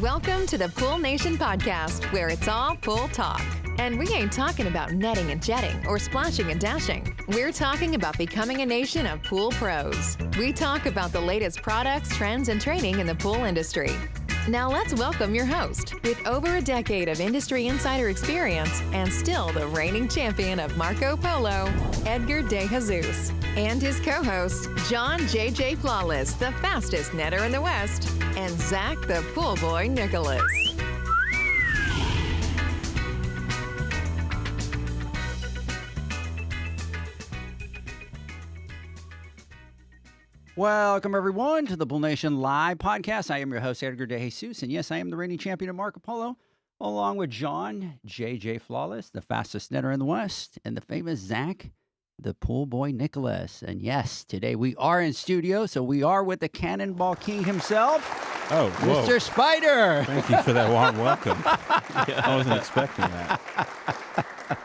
Welcome to the Pool Nation podcast, where it's all pool talk. And we ain't talking about netting and jetting or splashing and dashing. We're talking about becoming a nation of pool pros. We talk about the latest products, trends, and training in the pool industry. Now let's welcome your host, with over a decade of industry insider experience and still the reigning champion of Marco Polo, Edgar De Jesus, and his co-host, John JJ Flawless, the fastest netter in the West, and Zach the Pool Boy Nicholas. Welcome, everyone, to the Pool Nation Live podcast. I am your host, Edgar De Jesus, and yes, I am the reigning champion of Marco Polo, along with John JJ Flawless, the fastest netter in the West, and the famous Zach, the Pool Boy Nicholas. And yes, today we are in studio, so we are with the Cannonball King himself, Mr. Spider. Thank you for that warm welcome. I wasn't expecting that.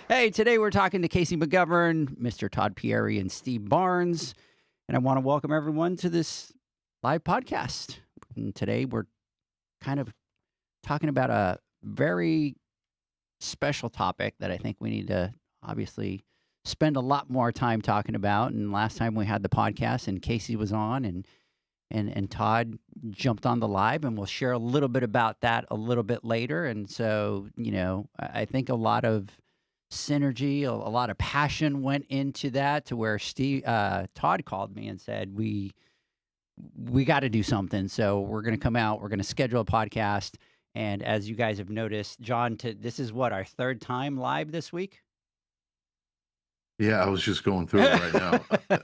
Hey, today we're talking to Casey McGovern, Mr. Todd Pieri, and Steve Barnes. And I want to welcome everyone to this live podcast. And today we're kind of talking about a very special topic that I think we need to obviously spend a lot more time talking about. And last time we had the podcast and Casey was on and Todd jumped on the live, and we'll share a little bit about that a little bit later. And so, you know, I think a lot of synergy, a lot of passion went into that, to where Todd called me and said, we got to do something. So we're going to come out, we're going to schedule a podcast. And as you guys have noticed, John, this is what, our third time live this week? Yeah, I was just going through it right now.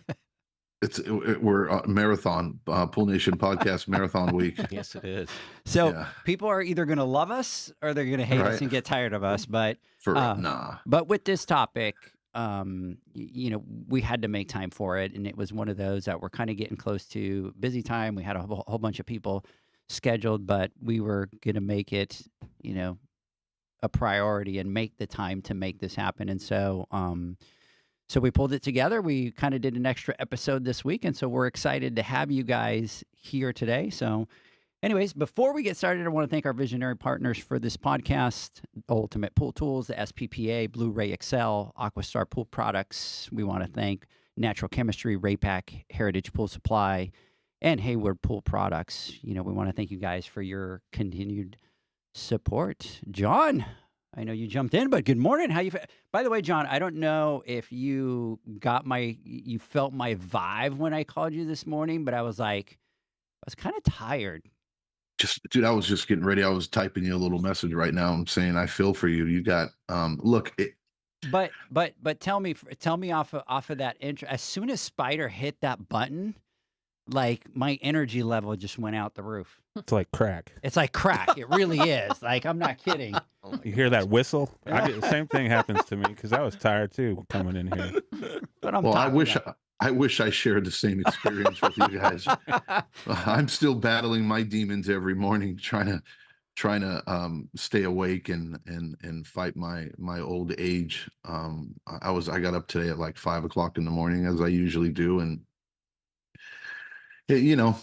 We're marathon, Pool Nation podcast marathon week. Yes, it is. So Yeah. people are either going to love us or they're going to hate us and get tired of us. But But with this topic, you know, we had to make time for it, and it was one of those that we're kind of getting close to busy time. We had a whole bunch of people scheduled, but we were going to make it, you know, a priority and make the time to make this happen. And so, so we pulled it together. We kind of did an extra episode this week, and so we're excited to have you guys here today. So anyways, before we get started, I want to thank our visionary partners for this podcast: Ultimate Pool Tools, the SPPA, Blu-ray XL, AquaStar Pool Products. We want to thank Natural Chemistry, Raypack, Heritage Pool Supply, and Hayward Pool Products. You know, we want to thank you guys for your continued support. John, I know you jumped in, but good morning. How you? By the way, John, I don't know if you felt my vibe when I called you this morning, but I was kind of tired. Dude, I was just getting ready. I was typing you a little message right now. I'm saying I feel for you. You got look. But tell me off of that intro. As soon as Spider hit that button, like my energy level just went out the roof. It's like crack. It's like crack. It really is. Like, I'm not kidding. You hear that whistle? The same thing happens to me because I was tired too coming in here. But I wish I shared the same experience with you guys. I'm still battling my demons every morning, trying to stay awake and fight my old age. I got up today at like 5 o'clock in the morning, as I usually do, and you know,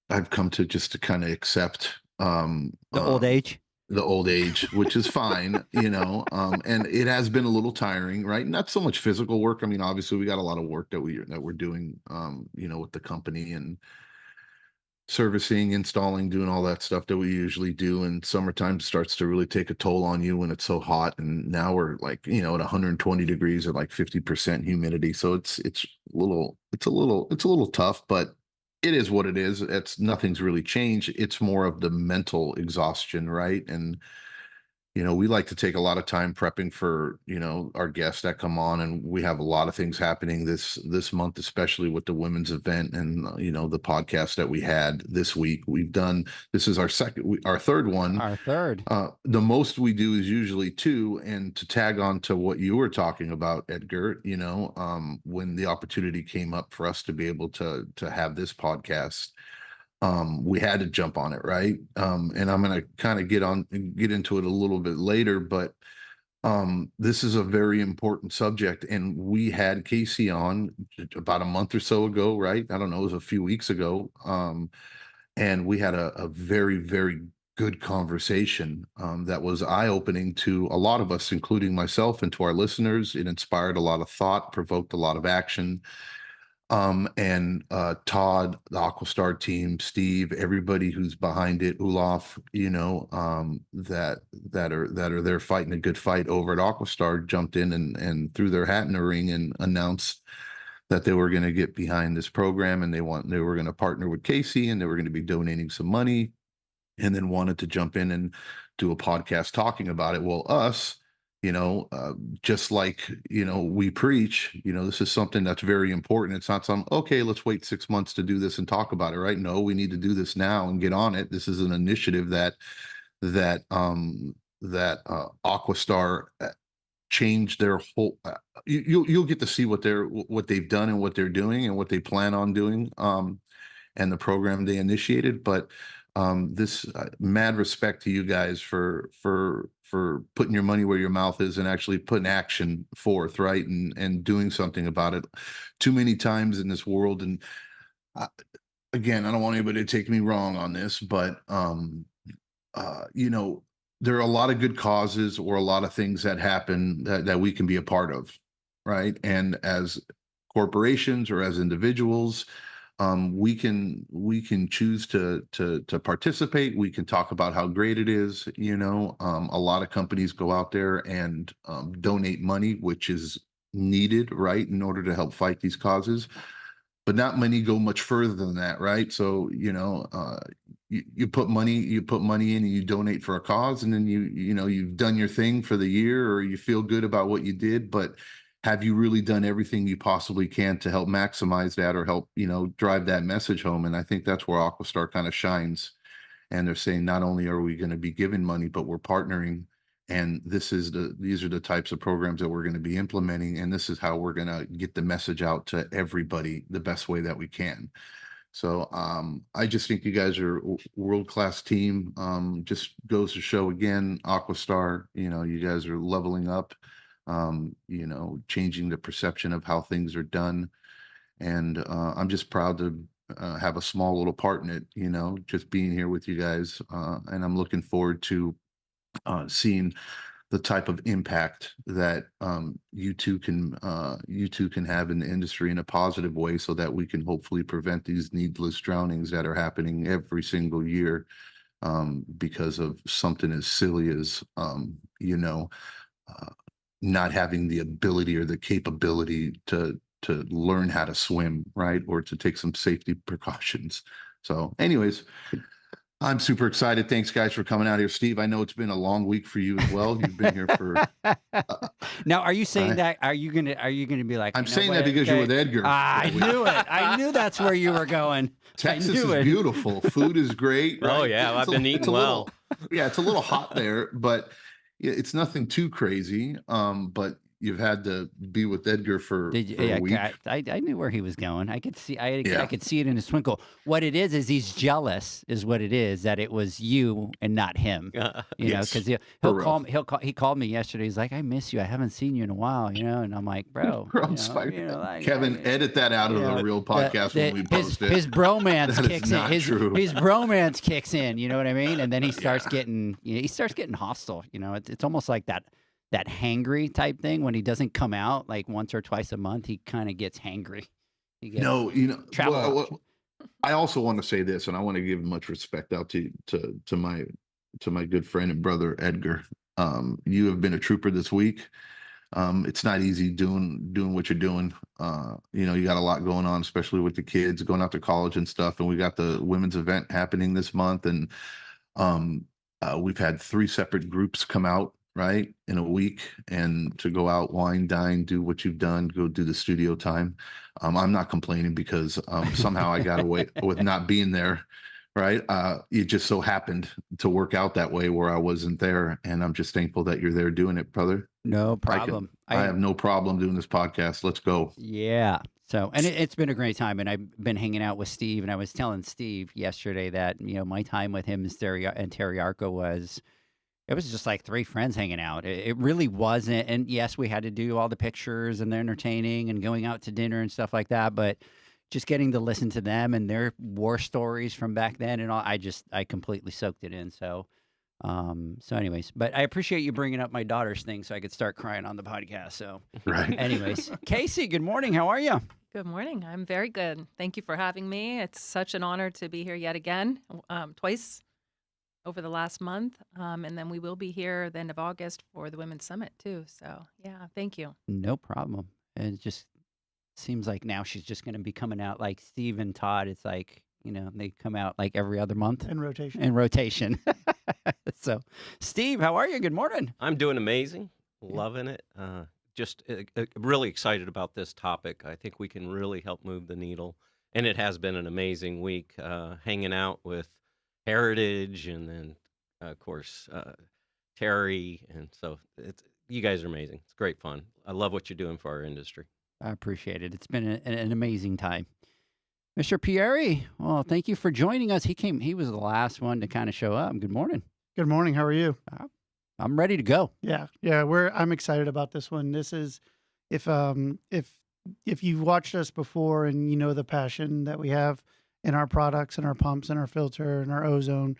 I've come to kind of accept old age. The old age, which is fine, you know, and it has been a little tiring, right? Not so much physical work. I mean, obviously we got a lot of work that we're doing, you know, with the company and servicing, installing, doing all that stuff that we usually do. And summertime starts to really take a toll on you when it's so hot. And now we're like, you know, at 120 degrees at like 50% humidity. So it's a little tough, but it is what it is. Nothing's really changed. It's more of the mental exhaustion, right? And, you know, we like to take a lot of time prepping for, you know, our guests that come on, and we have a lot of things happening this month, especially with the women's event and, you know, the podcast that we had this week. This is our third one. Our third. The most we do is usually 2. And to tag on to what you were talking about, Edgar, you know, when the opportunity came up for us to be able to have this podcast, we had to jump on it, right? And I'm going to kind of get into it a little bit later, but this is a very important subject, and we had Casey on about a month or so ago, right? I don't know, it was a few weeks ago. And we had a very, very good conversation that was eye-opening to a lot of us, including myself, and to our listeners. It inspired a lot of thought, provoked a lot of action. And Todd, the AquaStar team, Steve, everybody who's behind it, Olaf, that are there fighting a good fight over at AquaStar, jumped in and threw their hat in the ring and announced that they were going to get behind this program, and they were going to partner with Casey, and they were going to be donating some money, and then wanted to jump in and do a podcast talking about it. Well, us, just like, we preach, this is something that's very important. It's not okay, let's wait 6 months to do this and talk about it, right? No, we need to do this now and get on it. This is an initiative that AquaStar changed their whole, you'll get to see what they've done and what they're doing and what they plan on doing, and the program they initiated. But this mad respect to you guys for putting your money where your mouth is and actually putting action forth, right? And doing something about it. Too many times in this world, and again, I don't want anybody to take me wrong on this, but there are a lot of good causes or a lot of things that happen that we can be a part of, right? And as corporations or as individuals, we can choose to participate. We can talk about how great it is. A lot of companies go out there and donate money, which is needed, right, in order to help fight these causes. But not many go much further than that, right? So you put money in and you donate for a cause, and then you've done your thing for the year, or you feel good about what you did, but have you really done everything you possibly can to help maximize that or help, drive that message home? And I think that's where AquaStar kind of shines. And they're saying, not only are we going to be giving money, but we're partnering. And these are the types of programs that we're going to be implementing. And this is how we're going to get the message out to everybody the best way that we can. So I just think you guys are a world-class team. Just goes to show again, AquaStar, you guys are leveling up. Changing the perception of how things are done. And I'm just proud to have a small little part in it, just being here with you guys. And I'm looking forward to seeing the type of impact that you two can have in the industry in a positive way, so that we can hopefully prevent these needless drownings that are happening every single year because of something as silly as, not having the ability or the capability to learn how to swim, right? Or to take some safety precautions. So anyways, I'm super excited. Thanks guys for coming out here. Steve, I know it's been a long week for you as well. You've been here for now, are you saying that are you gonna be like, I'm saying that because you're with Edgar. I knew it. I knew that's where you were going. Texas is beautiful. Food is great. Right? Oh yeah, I've been eating well. It's a little hot there, but it's nothing too crazy. But you've had to be with Edgar for a week. I knew where he was going. I could see. I could see it in his twinkle. What it is he's jealous. Is what it is, that it was you and not him. Because he called me yesterday. He's like, I miss you. I haven't seen you in a while. And I'm like, bro. Kevin, edit that out of the real podcast when we post it. His bromance kicks in. His bromance kicks in. You know what I mean? And then he starts getting. He starts getting hostile. It's almost like that hangry type thing. When he doesn't come out like once or twice a month, he kind of gets hangry. I also want to say this, and I want to give much respect out to my good friend and brother Edgar. You have been a trooper this week. It's not easy doing what you're doing. You got a lot going on, especially with the kids going out to college and stuff. And we got the women's event happening this month, and we've had 3 separate groups come out, right, in a week, and to go out, wine, dine, do what you've done, go do the studio time. I'm not complaining because somehow I got away with not being there, right? It just so happened to work out that way where I wasn't there, and I'm just thankful that you're there doing it, brother. No problem. I have no problem doing this podcast. Let's go. Yeah. So, and it's been a great time, and I've been hanging out with Steve, and I was telling Steve yesterday that, my time with him and Terriarco was just like 3 friends hanging out. It really wasn't. And yes, we had to do all the pictures and the entertaining and going out to dinner and stuff like that. But just getting to listen to them and their war stories from back then and all, I completely soaked it in. So, anyways, but I appreciate you bringing up my daughter's thing so I could start crying on the podcast. So, Right. anyways, Casey, good morning. How are you? Good morning. I'm very good. Thank you for having me. It's such an honor to be here yet again, twice over the last month. And then we will be here the end of August for the Women's Summit too. So yeah, thank you. No problem. And it just seems like now she's just going to be coming out like Steve and Todd. It's like, they come out like every other month. In rotation. In rotation. So, Steve, how are you? Good morning. I'm doing amazing. Loving it. Just really excited about this topic. I think we can really help move the needle. And it has been an amazing week hanging out with Heritage and then, of course, Terry. And so you guys are amazing. It's great fun. I love what you're doing for our industry. I appreciate it. It's been an amazing time. Mr. Pieri, well, thank you for joining us. He was the last one to kind of show up. Good morning. Good morning. How are you? I'm ready to go. Yeah. I'm excited about this one. This is, if you've watched us before and you know the passion that we have in our products and our pumps and our filter and our ozone,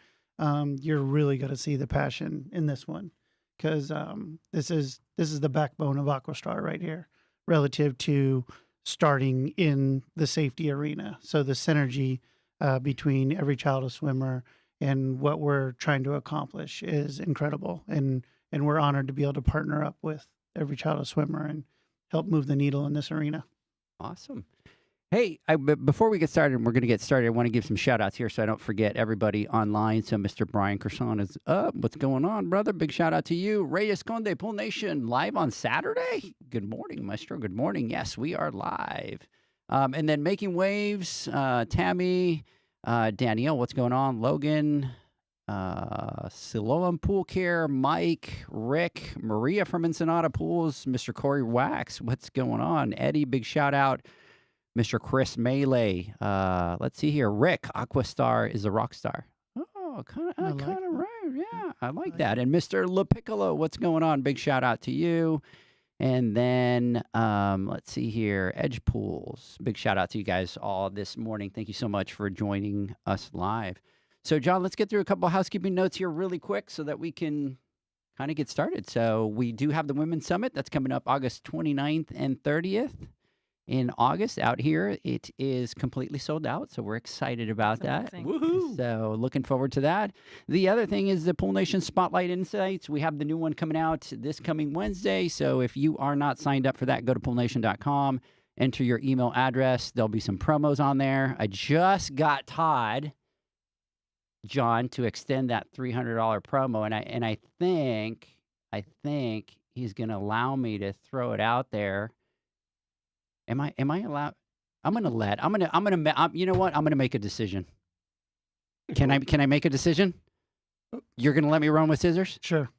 you're really going to see the passion in this one, because this is the backbone of AquaStar right here, relative to starting in the safety arena. So the synergy between Every Child a Swimmer and what we're trying to accomplish is incredible, and we're honored to be able to partner up with Every Child a Swimmer and help move the needle in this arena. Awesome. Hey, before we get started, we're going to get started, I want to give some shout-outs here so I don't forget everybody online. So Mr. Brian Kerson is up. What's going on, brother? Big shout-out to you. Reyes Conde, Pool Nation, live on Saturday? Good morning, Maestro. Good morning. Yes, we are live. And then Making Waves, Tammy, Danielle, what's going on? Logan, Siloam Pool Care, Mike, Rick, Maria from Ensenada Pools, Mr. Corey Wax, what's going on? Eddie, big shout-out. Mr. Chris Melee. Let's see here. Rick, AquaStar is a rock star. Oh, kind of right. Yeah, I like that. And Mr. LaPiccolo, what's going on? Big shout out to you. And then let's see here. Edge Pools. Big shout out to you guys all this morning. Thank you so much for joining us live. So, John, let's get through a couple of housekeeping notes here really quick so that we can kind of get started. So we do have the Women's Summit. That's coming up August 29th and 30th. In August out here. It is completely sold out, so we're excited about that. Woohoo! So looking forward to that. The other thing is the Pool Nation Spotlight Insights. We have the new one coming out this coming Wednesday, so if you are not signed up for that, go to poolnation.com, enter your email address. There'll be some promos on there. I just got Todd, John, to extend that $300 promo, and I think he's going to allow me to throw it out there. Am I allowed? You know what? I'm gonna make a decision. Can I make a decision? You're gonna let me run with scissors? Sure.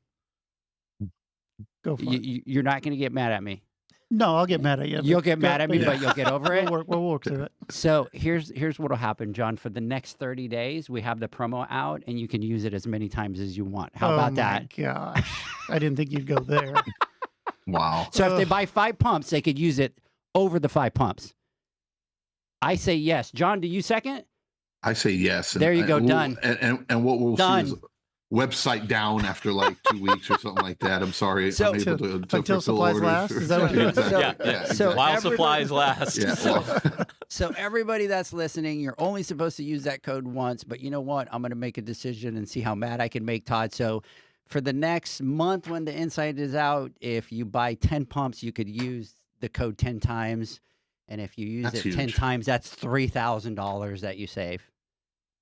Go for it. You're not gonna get mad at me. No, I'll get mad at you. You'll get mad at me, but you'll get over it. We'll work through it. So here's what'll happen, John. For the next 30 days, we have the promo out, and you can use it as many times as you want. How about that? Oh my gosh, I didn't think you'd go there. Wow. So if they buy 5 pumps, they could use it over the 5 pumps. I say yes. John, do you second? I say yes. There you go. Done. And what we'll Done. see is website down after like 2 weeks or something like that. I'm sorry. So, I'm able to until supplies last? Is that what yeah, you're exactly. Yeah. So While supplies last. Yeah. So everybody that's listening, you're only supposed to use that code once, but you know what? I'm going to make a decision and see how mad I can make Todd. So for the next month when the insight is out, if you buy 10 pumps, you could use the code 10 times. And if you use That's it 10 huge. times, that's $3,000 that you save.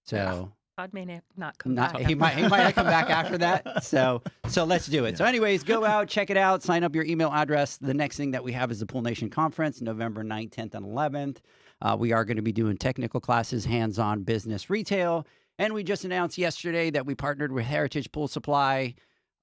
So Todd may not come back. he might not come back after that. So let's do it. Yeah. So anyways, go out, check it out, sign up your email address. The next thing that we have is the Pool Nation Conference, November 9th, 10th, and 11th. We are going to be doing technical classes, hands-on business retail. And we just announced yesterday that we partnered with Heritage Pool Supply.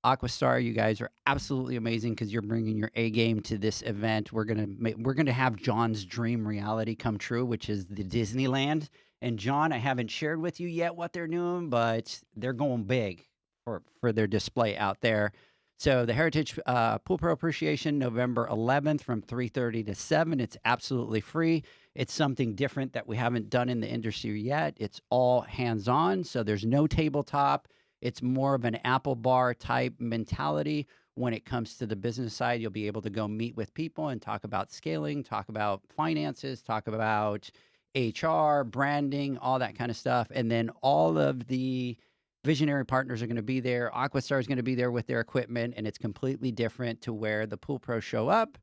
AquaStar, you guys are absolutely amazing because you're bringing your A game to this event. We're gonna have John's dream reality come true, which is the Disneyland. And John, I haven't shared with you yet what they're doing, but they're going big for their display out there. So the Heritage Pool Pro Appreciation, November 11th from 3:30 to 7. It's absolutely free. It's something different that we haven't done in the industry yet. It's all hands-on, so there's no tabletop. It's more of an apple bar type mentality. When it comes to the business side, you'll be able to go meet with people and talk about scaling, talk about finances, talk about HR, branding, all that kind of stuff. And then all of the visionary partners are going to be there. AquaStar is going to be there with their equipment, and it's completely different to where the pool pros show up.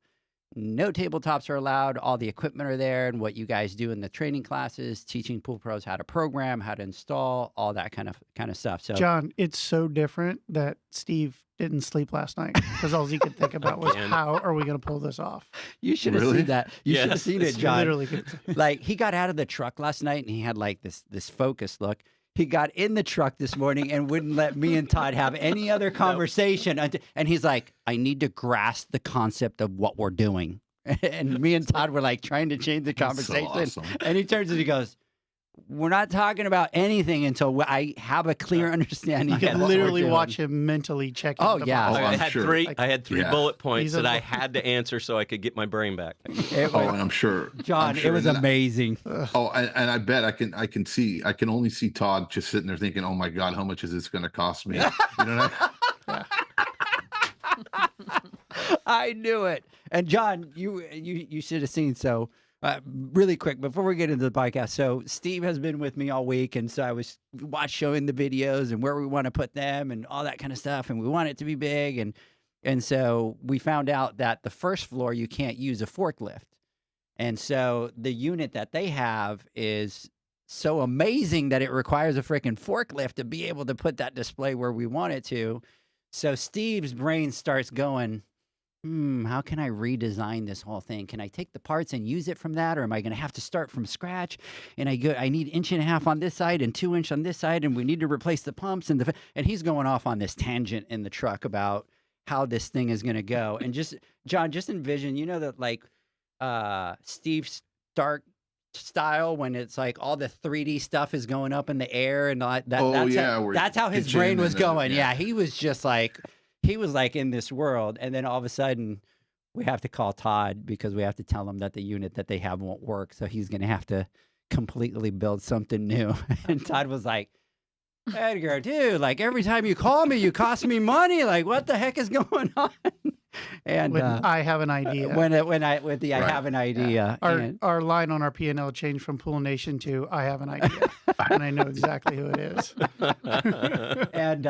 No tabletops are allowed. All the equipment are there, and what you guys do in the training classes, teaching pool pros how to program, how to install, all that kind of stuff. So, John, it's so different that Steve didn't sleep last night because all he could think about was how are we going to pull this off? You should have seen that. You should have seen it, John. Literally, like he got out of the truck last night and he had like this focused look. He got in the truck this morning and wouldn't let me and Todd have any other conversation. And he's like, I need to grasp the concept of what we're doing. And me and Todd were like trying to change the conversation. So awesome. And he turns and he goes, we're not talking about anything until I have a clear understanding. You can literally watch him mentally check. Oh yeah, I had three bullet points that I had to answer so I could get my brain back. And I'm sure, John, it was amazing. And I bet I can only see Todd just sitting there thinking, oh my God, how much is this going to cost me? You know what I knew it. And John, you should have seen. So really quick before we get into the podcast. So Steve has been with me all week, and so I was showing the videos and where we want to put them and all that kind of stuff, and we want it to be big. And so we found out that the first floor you can't use a forklift, and so the unit that they have is so amazing that it requires a freaking forklift to be able to put that display where we want it to. So Steve's brain starts going, how can I redesign this whole thing? Can I take the parts and use it from that? Or am I going to have to start from scratch? And I need 1.5 inches on this side and 2 inches on this side. And we need to replace the pumps and he's going off on this tangent in the truck about how this thing is going to go. And John, just envision, that like Steve Stark style when it's like all the 3D stuff is going up in the air and that's how his brain was going. Yeah, he was just like, he was like in this world, and then all of a sudden we have to call Todd because we have to tell him that the unit that they have won't work. So he's going to have to completely build something new. And Todd was like, Edgar, dude, like every time you call me, you cost me money. Like what the heck is going on? And when I have an idea, I have an idea. Yeah. Our line on our P&L changed from Pool Nation to I have an idea, and I know exactly who it is. And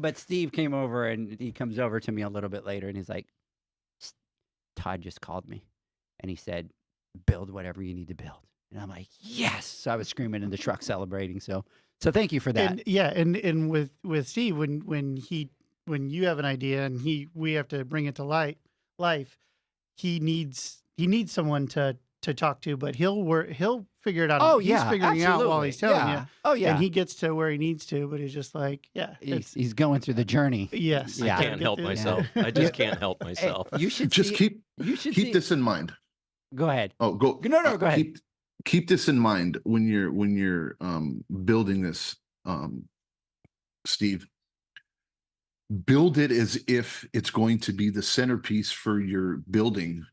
but Steve came over, and he comes over to me a little bit later, and he's like, Todd just called me, and he said, build whatever you need to build. And I'm like, yes. So I was screaming in the truck celebrating. So thank you for that. And with Steve, when you have an idea and we have to bring it to life, he needs someone to talk to, but he'll figure it out. Oh, he's figuring out while he's telling you. Oh yeah. And he gets to where he needs to, but he's just like, he's going through the journey. Yes. Yeah. I can't help myself. I just can't help myself. Hey, you should keep this in mind. Go ahead. Oh, go. No, go ahead. Keep this in mind when you're building this, Steve. Build it as if it's going to be the centerpiece for your building.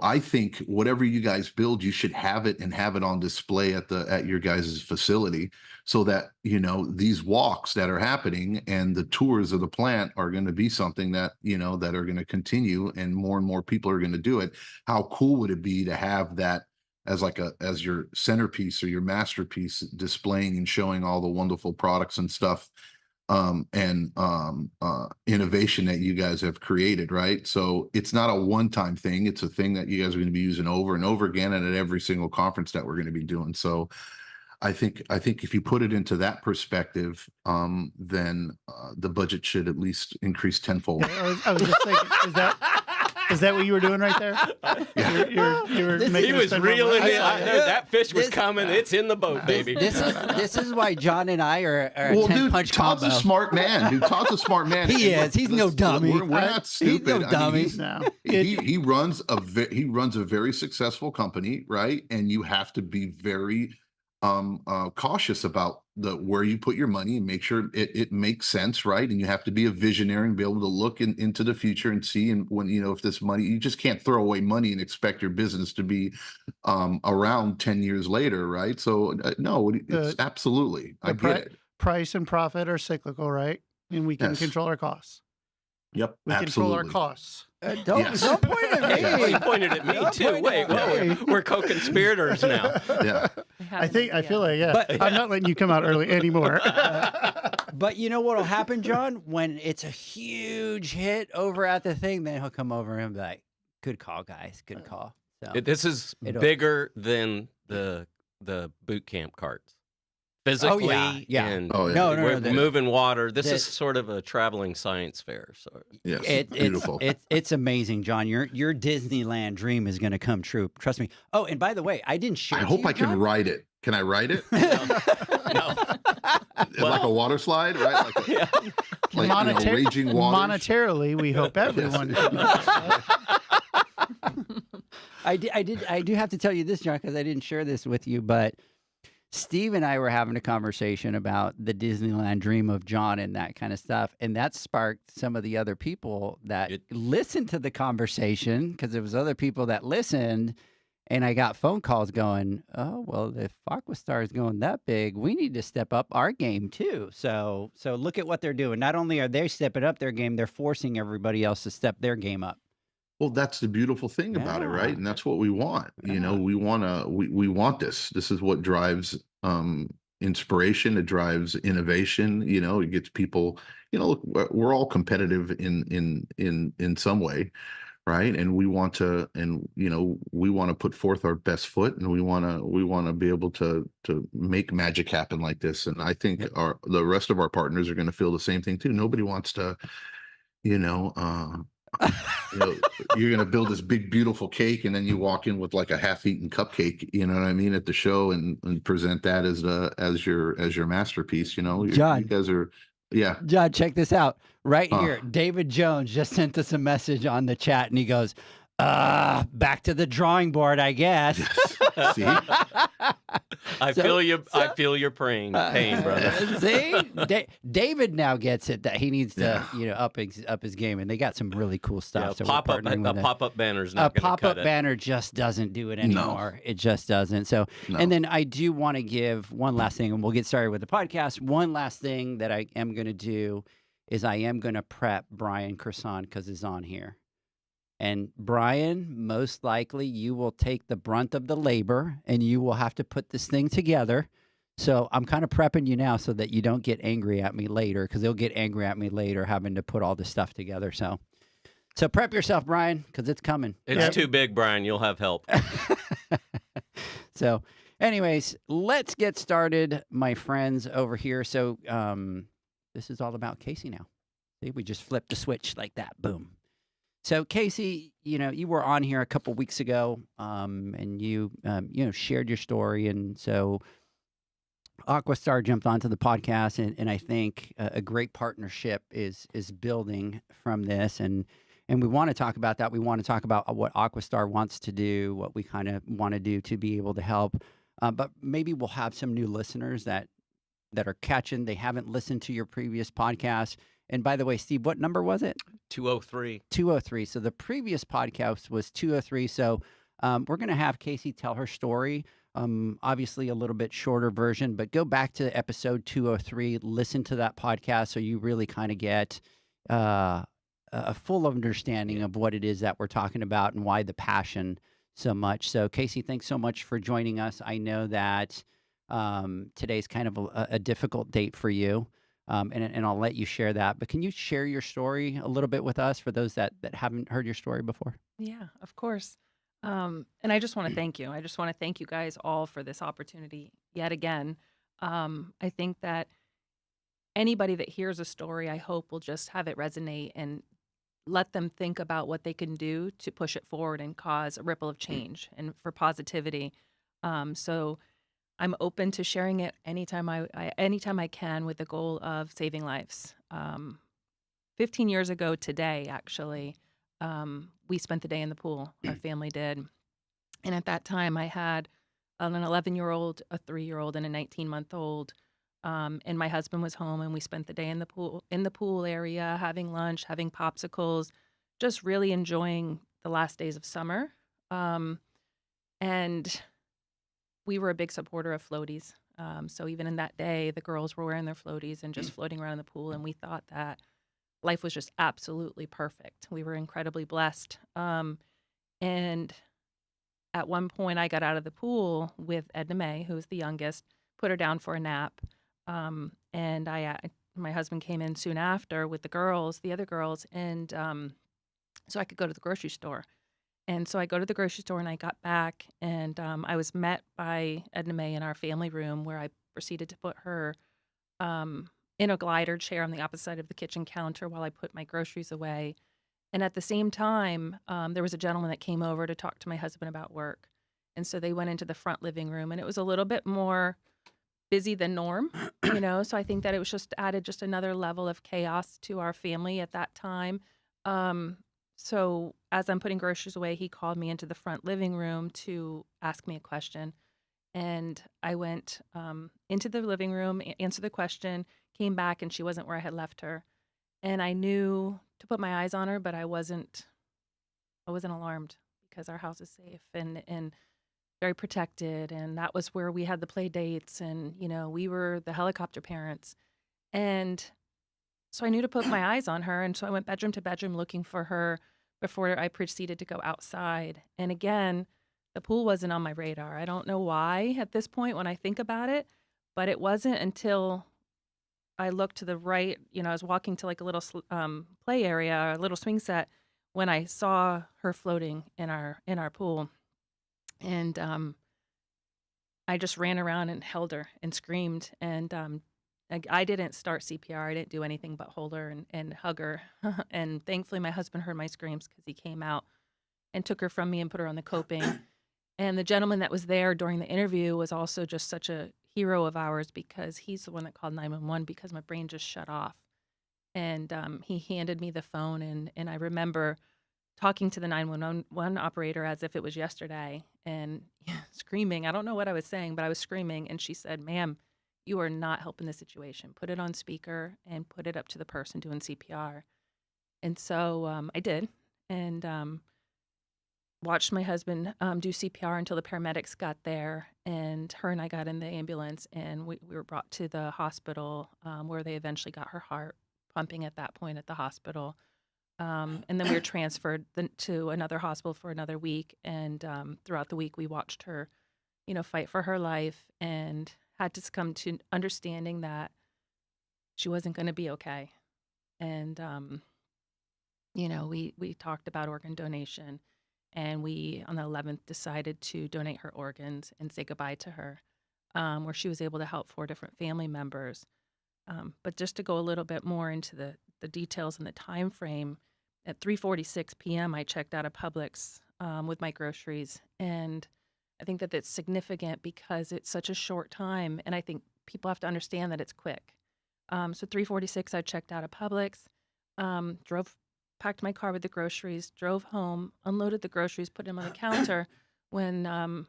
I think whatever you guys build, you should have it on display at your guys' facility, so that these walks that are happening and the tours of the plant are going to be something that that are going to continue, and more people are going to do it. How cool would it be to have that as your centerpiece or your masterpiece, displaying and showing all the wonderful products and stuff and innovation that you guys have created, right? So it's not a one-time thing. It's a thing that you guys are going to be using over and over again, and at every single conference that we're going to be doing. So I think if you put it into that perspective, then the budget should at least increase tenfold. Yeah, I was just thinking, is that what you were doing right there? Yeah. He was reeling in. That fish was coming. It's in the boat, baby. This is why John and I are well, 10-punch Todd's combo. A smart man. Dude, Todd's a smart man. He is. He's no dummy. We're not stupid. He's no dummy. He runs a very successful company, right? And you have to be very cautious about where you put your money and make sure it makes sense, right? And you have to be a visionary and be able to look into the future and see. And when, if this money, you just can't throw away money and expect your business to be around 10 years later, right? So no, it's absolutely, I get it. Price and profit are cyclical, right? And we can control our costs. Yep, we control our costs. Don't point at me. Well, you pointed at me too. Wait, we're co-conspirators now. Yeah, I feel like but, I'm not letting you come out early anymore. But you know what'll happen, John? When it's a huge hit over at the thing, then he'll come over and be like, "Good call, guys. Good call." So this is bigger than the boot camp carts. Physically, and no, we're moving water. This is sort of a traveling science fair. So yes, beautiful. It's amazing, John. Your Disneyland dream is going to come true. Trust me. Oh, and by the way, I didn't share. I hope I can ride it. Can I ride it? No. Like a water slide, right? Like raging waters. Monetarily, we hope everyone. I do have to tell you this, John, because I didn't share this with you, but Steve and I were having a conversation about the Disneyland dream of John and that kind of stuff. And that sparked some of the other people that listened to the conversation, because there was other people that listened. And I got phone calls going, oh, well, if AquaStar is going that big, we need to step up our game too. So look at what they're doing. Not only are they stepping up their game, they're forcing everybody else to step their game up. Well, that's the beautiful thing about it, right? And that's what we want. We want this. This is what drives inspiration. It drives innovation. It gets people. Look, we're all competitive in some way, right? And we want to, we want to put forth our best foot, and we want to be able to make magic happen like this. And I think the rest of our partners are going to feel the same thing too. Nobody wants to, you're going to build this big, beautiful cake, and then you walk in with like a half-eaten cupcake, you know what I mean, at the show, and present that as your masterpiece. John, you guys are, John, check this out right here. David Jones just sent us a message on the chat, and he goes, back to the drawing board, I guess. See? I feel your pain, brother. See, David now gets it that he needs to, up his game, and they got some really cool stuff. So pop-up banner's not a pop-up banner just doesn't do it anymore. No. It just doesn't. So, and then I do want to give one last thing, and we'll get started with the podcast. One last thing that I am going to do is I am going to prep Brian Cresson, because he's on here. And Brian, most likely you will take the brunt of the labor, and you will have to put this thing together. So I'm kind of prepping you now so that you don't get angry at me later, because they'll get angry at me later having to put all this stuff together. So prep yourself, Brian, because it's coming. It's too big, Brian. You'll have help. So anyways, let's get started, my friends over here. So this is all about Casey now. See, we just flipped the switch like that. Boom. So Casey, you were on here a couple weeks ago, and you shared your story, and so AquaStar jumped onto the podcast, and I think a great partnership is building from this, and we want to talk about that. We want to talk about what AquaStar wants to do, what we kind of want to do to be able to help, but maybe we'll have some new listeners that are catching. They haven't listened to your previous podcast. And by the way, Steve, what number was it? 203. 203. So the previous podcast was 203. So we're going to have Casey tell her story. Obviously a little bit shorter version, but go back to episode 203, listen to that podcast so you really kind of get a full understanding of what it is that we're talking about and why the passion so much. So Casey, thanks so much for joining us. I know that today's kind of a difficult date for you. And I'll let you share that. But can you share your story a little bit with us for those that haven't heard your story before? Yeah, of course. And I just want to thank you. I just want to thank you guys all for this opportunity yet again. I think that anybody that hears a story, I hope will just have it resonate and let them think about what they can do to push it forward and cause a ripple of change and for positivity. So I'm open to sharing it anytime I can, with the goal of saving lives. 15 years ago today, actually, we spent the day in the pool. Our family did. And at that time, I had an 11-year-old, a 3-year-old, and a 19-month-old. And my husband was home, and we spent the day in the pool area, having lunch, having popsicles, just really enjoying the last days of summer. And we were a big supporter of floaties. So even in that day, the girls were wearing their floaties and just floating around in the pool, and we thought that life was just absolutely perfect. We were incredibly blessed. And at one point, I got out of the pool with Edna Mae, who's the youngest, put her down for a nap. And my husband came in soon after with the other girls, and so I could go to the grocery store. And so I go to the grocery store, and I got back, and I was met by Edna Mae in our family room, where I proceeded to put her in a glider chair on the opposite side of the kitchen counter while I put my groceries away. And at the same time, there was a gentleman that came over to talk to my husband about work. And so they went into the front living room, and it was a little bit more busy than norm, so I think that it was just added just another level of chaos to our family at that time. So as I'm putting groceries away, he called me into the front living room to ask me a question. And I went into the living room, answered the question, came back, and she wasn't where I had left her. And I knew to put my eyes on her, but I wasn't alarmed, because our house is safe and very protected. And that was where we had the play dates, and, we were the helicopter parents. And so I knew to put my eyes on her. And so I went bedroom to bedroom looking for her before I proceeded to go outside. And again, the pool wasn't on my radar. I don't know why at this point when I think about it, but it wasn't until I looked to the right, I was walking to like a little play area, a little swing set, when I saw her floating in our pool. And I just ran around and held her and screamed. And I didn't start CPR. I didn't do anything but hold her and hug her. And thankfully, my husband heard my screams, because he came out and took her from me and put her on the coping. And the gentleman that was there during the interview was also just such a hero of ours, because he's the one that called 911, because my brain just shut off. And he handed me the phone, and I remember talking to the 911 operator as if it was yesterday, and screaming. I don't know what I was saying, but I was screaming. And she said, "Ma'am, you are not helping the situation. Put it on speaker and put it up to the person doing CPR." And so I did, and watched my husband do CPR until the paramedics got there, and her and I got in the ambulance, and we were brought to the hospital, where they eventually got her heart pumping at that point at the hospital. And then we were transferred to another hospital for another week. And throughout the week, we watched her, fight for her life, and had to come to understanding that she wasn't going to be okay. And, we talked about organ donation, and we, on the 11th, decided to donate her organs and say goodbye to her, where she was able to help 4 different family members. But just to go a little bit more into the details and the time frame, at 3:46 p.m., I checked out of Publix with my groceries. And I think that it's significant because it's such a short time. And I think people have to understand that it's quick. So 3:46, I checked out of Publix, packed my car with the groceries, drove home, unloaded the groceries, put them on the counter and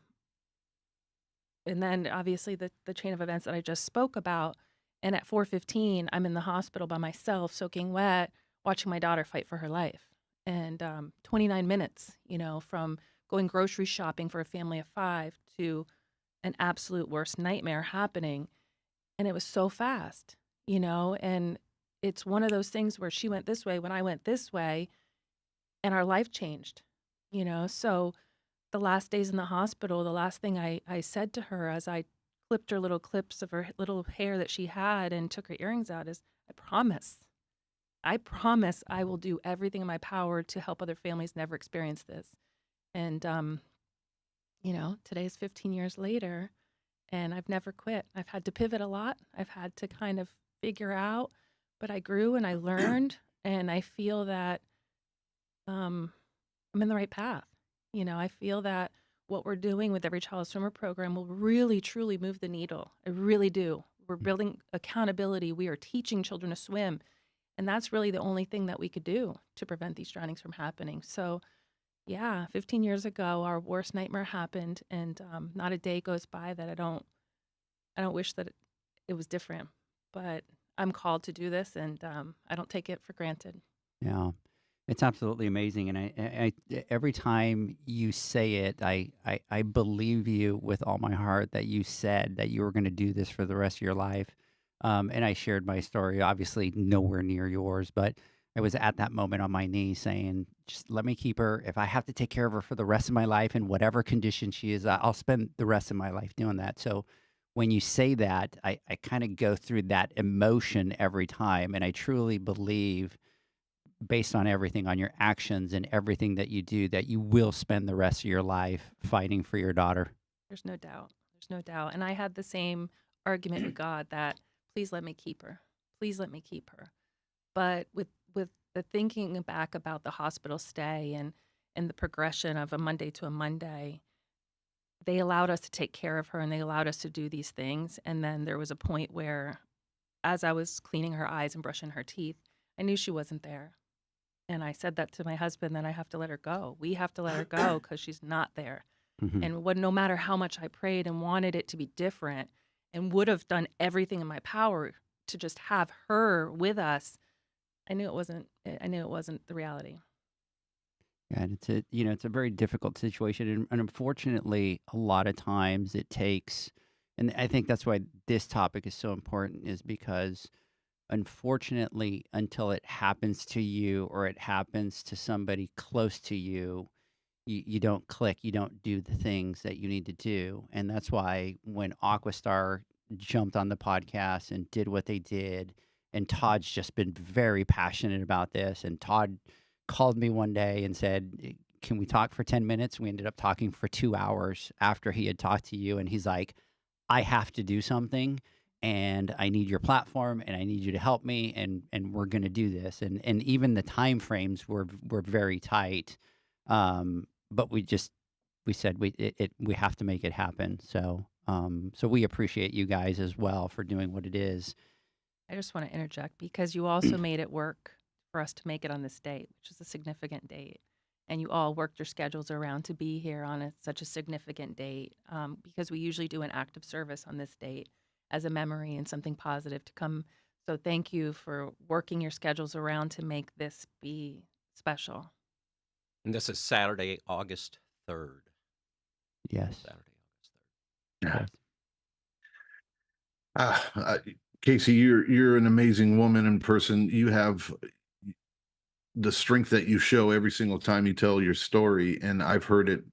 then obviously the chain of events that I just spoke about. And at 4:15, I'm in the hospital by myself, soaking wet, watching my daughter fight for her life. And 29 minutes, from going grocery shopping for a family of 5 to an absolute worst nightmare happening. And it was so fast, and it's one of those things where she went this way when I went this way, and our life changed, So the last days in the hospital, the last thing I said to her as I clipped her little clips of her little hair that she had and took her earrings out is, I promise I will do everything in my power to help other families never experience this. And, today's 15 years later, and I've never quit. I've had to pivot a lot. I've had to kind of figure out, but I grew and I learned, and I feel that I'm in the right path. I feel that what we're doing with Every Child a Swimmer program will really, truly move the needle. I really do. We're building accountability. We are teaching children to swim. And that's really the only thing that we could do to prevent these drownings from happening. So, Yeah, 15 years ago, our worst nightmare happened, and not a day goes by that I don't wish that it was different. But I'm called to do this, and I don't take it for granted. Yeah. It's absolutely amazing, and every time you say it, I believe you with all my heart that you said that you were going to do this for the rest of your life. And I shared my story, obviously nowhere near yours, but I was at that moment on my knees saying, "Just let me keep her. If I have to take care of her for the rest of my life in whatever condition she is, I'll spend the rest of my life doing that." So when you say that, I kind of go through that emotion every time, and I truly believe based on everything, on your actions and everything that you do, that you will spend the rest of your life fighting for your daughter. There's no doubt. There's no doubt. And I had the same argument with God that please let me keep her. Please let me keep her. But with the thinking back about the hospital stay and the progression of a Monday to a Monday, they allowed us to take care of her and they allowed us to do these things. And then there was a point where, as I was cleaning her eyes and brushing her teeth, I knew she wasn't there. And I said that to my husband, that I have to let her go. We have to let her go because she's not there. Mhm. And no matter how much I prayed and wanted it to be different and would have done everything in my power to just have her with us, I knew it wasn't the reality. Yeah, and it's a very difficult situation, and unfortunately, a lot of times it takes, and I think that's why this topic is so important, is because unfortunately, until it happens to you or it happens to somebody close to you, you don't click, you don't do the things that you need to do. And that's why when AquaStar jumped on the podcast and did what they did, and Todd's just been very passionate about this. And Todd called me one day and said, "Can we talk for 10 minutes?" We ended up talking for 2 hours after he had talked to you. And he's like, "I have to do something, and I need your platform, and I need you to help me, and we're going to do this." And even the time frames were very tight. But we said we have to make it happen. So we appreciate you guys as well for doing what it is. I just want to interject because you also made it work for us to make it on this date, which is a significant date. And you all worked your schedules around to be here on such a significant date, because we usually do an act of service on this date as a memory and something positive to come. So thank you for working your schedules around to make this be special. And this is Saturday, August 3rd. Yes. Saturday, August 3rd. Yes. Casey, you're an amazing woman in person. You have the strength that you show every single time you tell your story, and I've heard it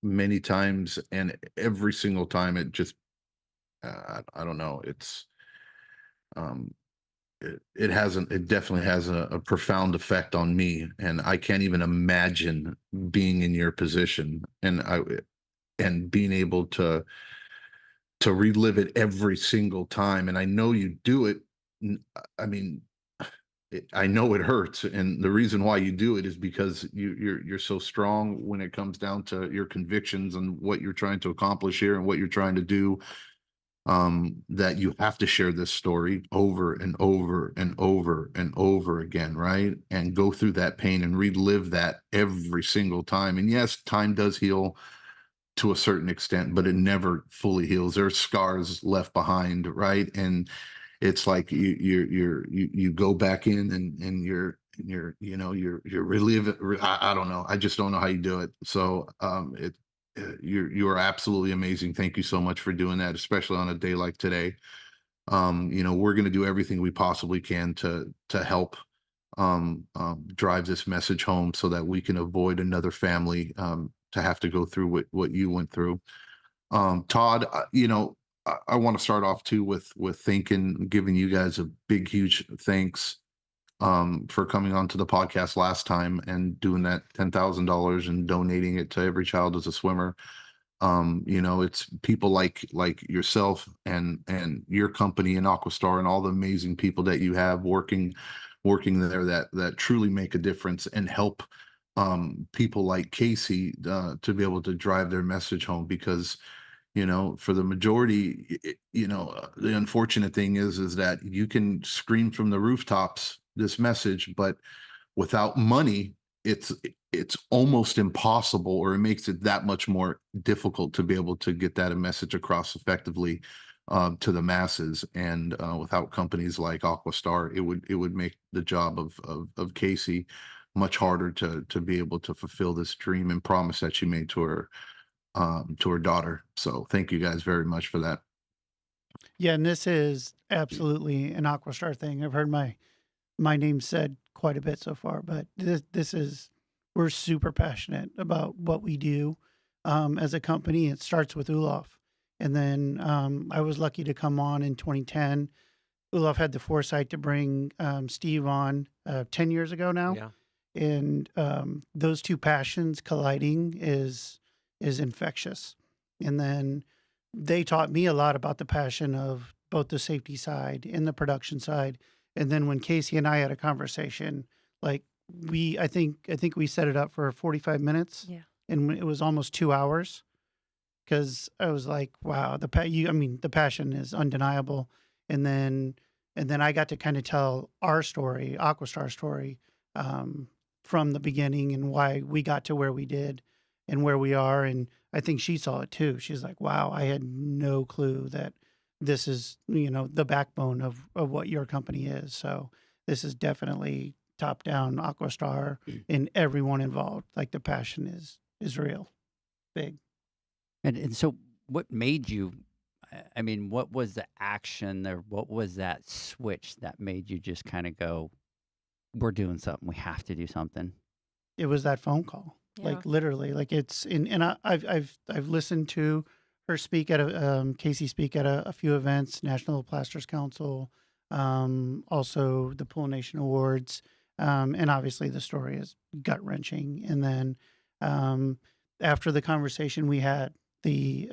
many times, and every single time it just I don't know, it's it definitely has a profound effect on me, and I can't even imagine being in your position and being able to relive it every single time. And I know you do it. I mean, I know it hurts, and the reason why you do it is because you're so strong when it comes down to your convictions and what you're trying to accomplish here and what you're trying to do. That you have to share this story over and over and over and over again, right? And go through that pain and relive that every single time. And yes, time does heal to a certain extent, but it never fully heals. There's scars left behind, right? And it's like you go back in and you're reliving. I don't know. I just don't know how you do it. So you are absolutely amazing. Thank you so much for doing that, especially on a day like today. We're going to do everything we possibly can to help drive this message home so that we can avoid another family to have to go through what you went through. Todd, I want to start off too with giving you guys a big, huge thanks for coming onto the podcast last time and doing that $10,000 and donating it to Every Child is a Swimmer. It's people like yourself and your company and AquaStar and all the amazing people that you have working there that truly make a difference and help people like Casey to be able to drive their message home. Because for the majority, the unfortunate thing is that you can scream from the rooftops this message, but without money, it's almost impossible, or it makes it that much more difficult to be able to get that a message across effectively to the masses. And without companies like AquaStar, it would make the job of Casey much harder to be able to fulfill this dream and promise that she made to her daughter. So thank you guys very much for that. Yeah, and this is absolutely an AquaStar thing. I've heard my name said quite a bit so far, but this is, we're super passionate about what we do as a company. It starts with Olaf, and then I was lucky to come on in 2010. Olaf had the foresight to bring Steve on 10 years ago now. Yeah. And those two passions colliding is infectious. And then they taught me a lot about the passion of both the safety side and the production side. And then when Casey and I had a conversation, like I think we set it up for 45 minutes. Yeah. And it was almost 2 hours, because I was like, wow, the passion is undeniable. And then I got to kind of tell our story, AquaStar story, from the beginning, and why we got to where we did and where we are. And I think she saw it too. She's like, wow, I had no clue that this is, the backbone of what your company is. So this is definitely top down AquaStar in everyone involved. Like, the passion is real big. And so what made you, I mean, what was the action there? What was that switch that made you just kind of go, we're doing something, we have to do something? It was that phone call. Yeah. Like, literally, like, it's in, and I've listened to her speak at Casey speak at a few events, National Plasters Council, also the Pool Nation Awards, and obviously the story is gut wrenching. And then after the conversation we had, the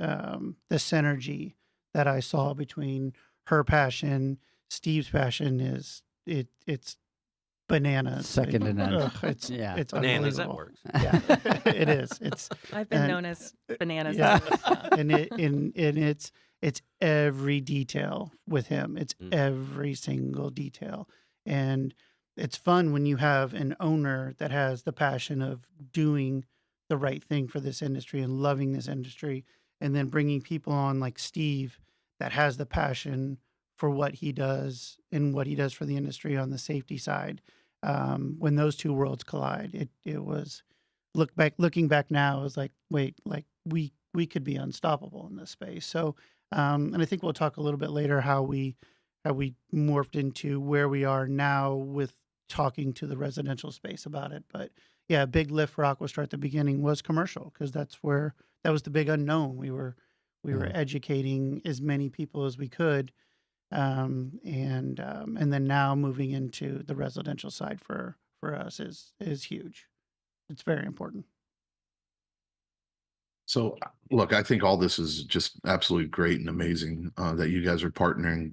synergy that I saw between her passion, Steve's passion it's bananas. Second to none. It's Bananas, that unbelievable. works. Yeah, it is. I've been known as bananas. Yeah. and it's every detail with him. It's every single detail. And it's fun when you have an owner that has the passion of doing the right thing for this industry and loving this industry, and then bringing people on like Steve that has the passion for what he does and what he does for the industry on the safety side. When those two worlds collide, it was looking back now, it was like, wait, like we could be unstoppable in this space. So, and I think we'll talk a little bit later how we morphed into where we are now with talking to the residential space about it. But yeah, a big lift for AquaStar at the beginning was commercial, because that was the big unknown. We were educating as many people as we could. And then now moving into the residential side for us is huge. It's very important. So look, I think all this is just absolutely great and amazing that you guys are partnering,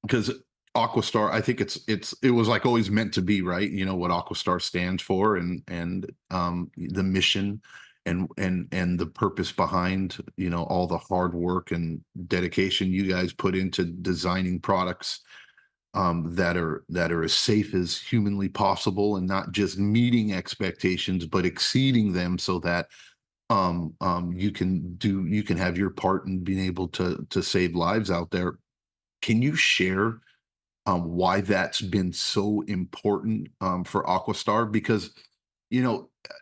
because AquaStar, I think it was like always meant to be, right? You know what AquaStar stands for, and the mission and the purpose behind, all the hard work and dedication you guys put into designing products that are as safe as humanly possible, and not just meeting expectations but exceeding them, so that you can have your part in being able to save lives out there. Can you share why that's been so important for AquaStar? Because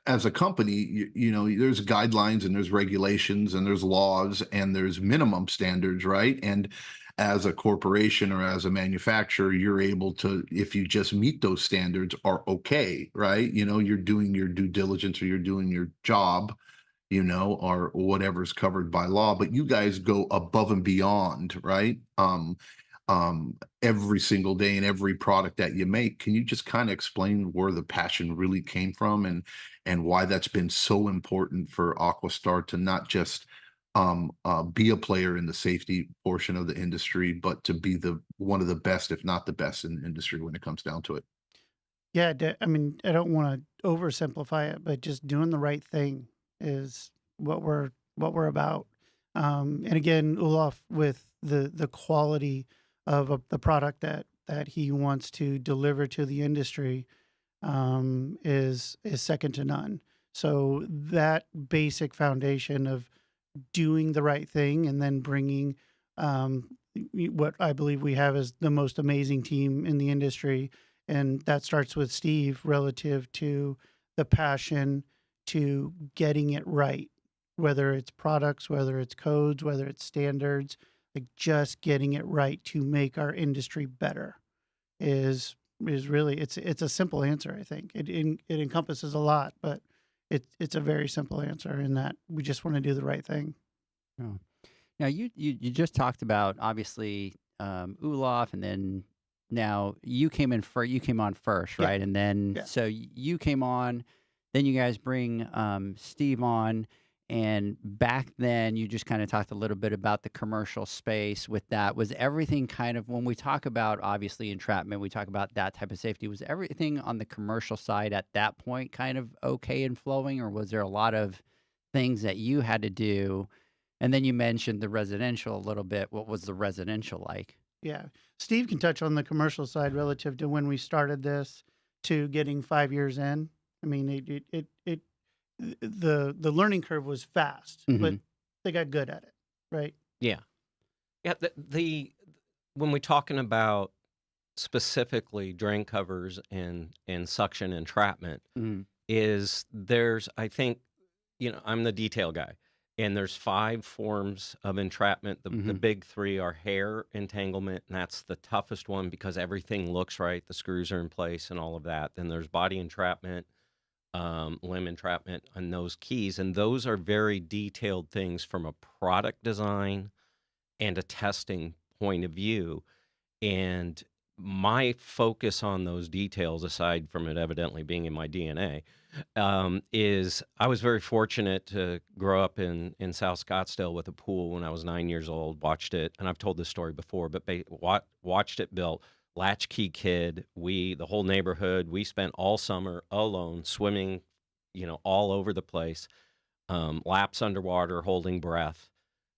as a company, there's guidelines and there's regulations and there's laws and there's minimum standards, right? And as a corporation or as a manufacturer, you're able to, if you just meet those standards, are okay, right? You're doing your due diligence, or you're doing your job, or whatever's covered by law. But you guys go above and beyond, right? Every single day in every product that you make. Can you just kind of explain where the passion really came from, and why that's been so important for AquaStar to not just be a player in the safety portion of the industry, but to be one of the best, if not the best, in the industry when it comes down to it? Yeah, I mean, I don't want to oversimplify it, but just doing the right thing is what we're about. And again, Olaf, with the quality of the product that he wants to deliver to the industry, is second to none. So that basic foundation of doing the right thing and then bringing what I believe we have is the most amazing team in the industry. And that starts with Steve relative to the passion to getting it right, whether it's products, whether it's codes, whether it's standards, like just getting it right to make our industry better is really it's a simple answer. I think it encompasses a lot, but it's a very simple answer in that we just want to do the right thing. Oh. Now you just talked about obviously Olaf, and then now you came on first, Yeah. right? And then Yeah. so you came on, then you guys bring Steve on, and back then you just kind of talked a little bit about the commercial space with that. Was everything kind of, when we talk about obviously entrapment, we talk about that type of safety, was everything on the commercial side at that point kind of okay and flowing, or was there a lot of things that you had to do? And then you mentioned the residential a little bit. What was the residential like? Yeah. Steve can touch on the commercial side relative to when we started this to getting 5 years in. I mean, the learning curve was fast, but they got good at it, right? Yeah. Yeah. When we're talking about specifically drain covers and suction entrapment, I think, I'm the detail guy. And there's 5 forms of entrapment. The big 3 are hair entanglement, and that's the toughest one because everything looks right. The screws are in place and all of that. Then there's body entrapment, limb entrapment, and those keys. And those are very detailed things from a product design and a testing point of view. And my focus on those details, aside from it evidently being in my DNA, is I was very fortunate to grow up in South Scottsdale with a pool when I was 9 years old, watched it, and I've told this story before, but watched it built, latchkey kid, the whole neighborhood, we spent all summer alone swimming, all over the place, laps underwater, holding breath,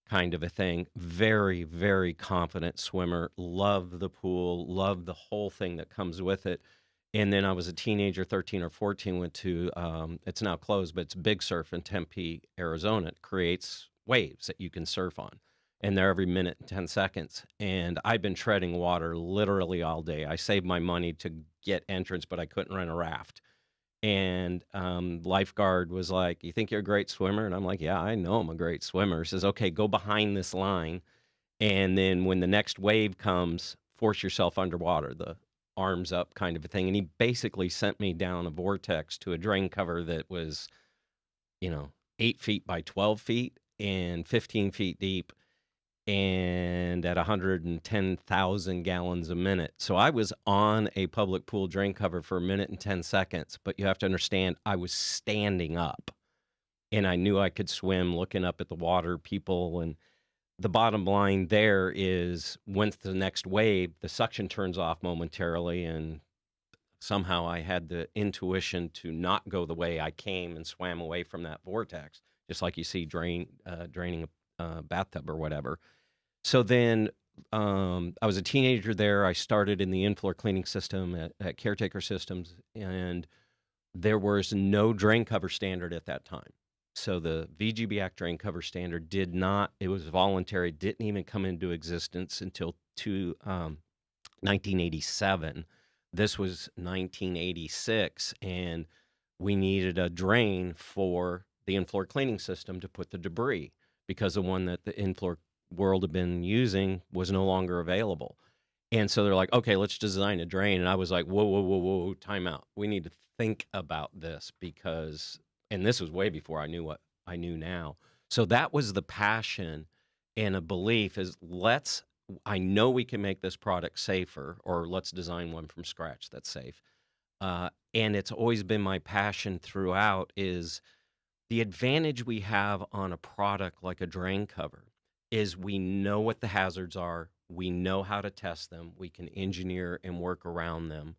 kind of a thing. Very, very confident swimmer, loved the pool, loved the whole thing that comes with it. And then I was a teenager, 13 or 14, went to, it's now closed, but it's Big Surf in Tempe, Arizona. It creates waves that you can surf on. And they're every minute and 10 seconds. And I've been treading water literally all day. I saved my money to get entrance, but I couldn't rent a raft. And lifeguard was like, "You think you're a great swimmer?" And I'm like, "Yeah, I know I'm a great swimmer." He says, "Okay, go behind this line. And then when the next wave comes, force yourself underwater, the arms up kind of a thing." And he basically sent me down a vortex to a drain cover that was, 8 feet by 12 feet and 15 feet deep and at 110,000 gallons a minute. So I was on a public pool drain cover for 1 minute and 10 seconds, but you have to understand I was standing up and I knew I could swim looking up at the water, people. And the bottom line there is once the next wave, the suction turns off momentarily, and somehow I had the intuition to not go the way I came and swam away from that vortex, just like you see draining a bathtub or whatever. So then I was a teenager there. I started in the in-floor cleaning system at Caretaker Systems, and there was no drain cover standard at that time. So the VGB Act drain cover standard did not, it was voluntary, didn't even come into existence until 1987. This was 1986, and we needed a drain for the in-floor cleaning system to put the debris because the one that the in-floor world had been using was no longer available. And so they're like, "Okay, let's design a drain." And I was like, whoa, time out. We need to think about this because, and this was way before I knew what I knew now. So that was the passion and a belief is I know we can make this product safer, or let's design one from scratch that's safe. And it's always been my passion throughout is the advantage we have on a product like a drain cover is we know what the hazards are. We know how to test them. We can engineer and work around them.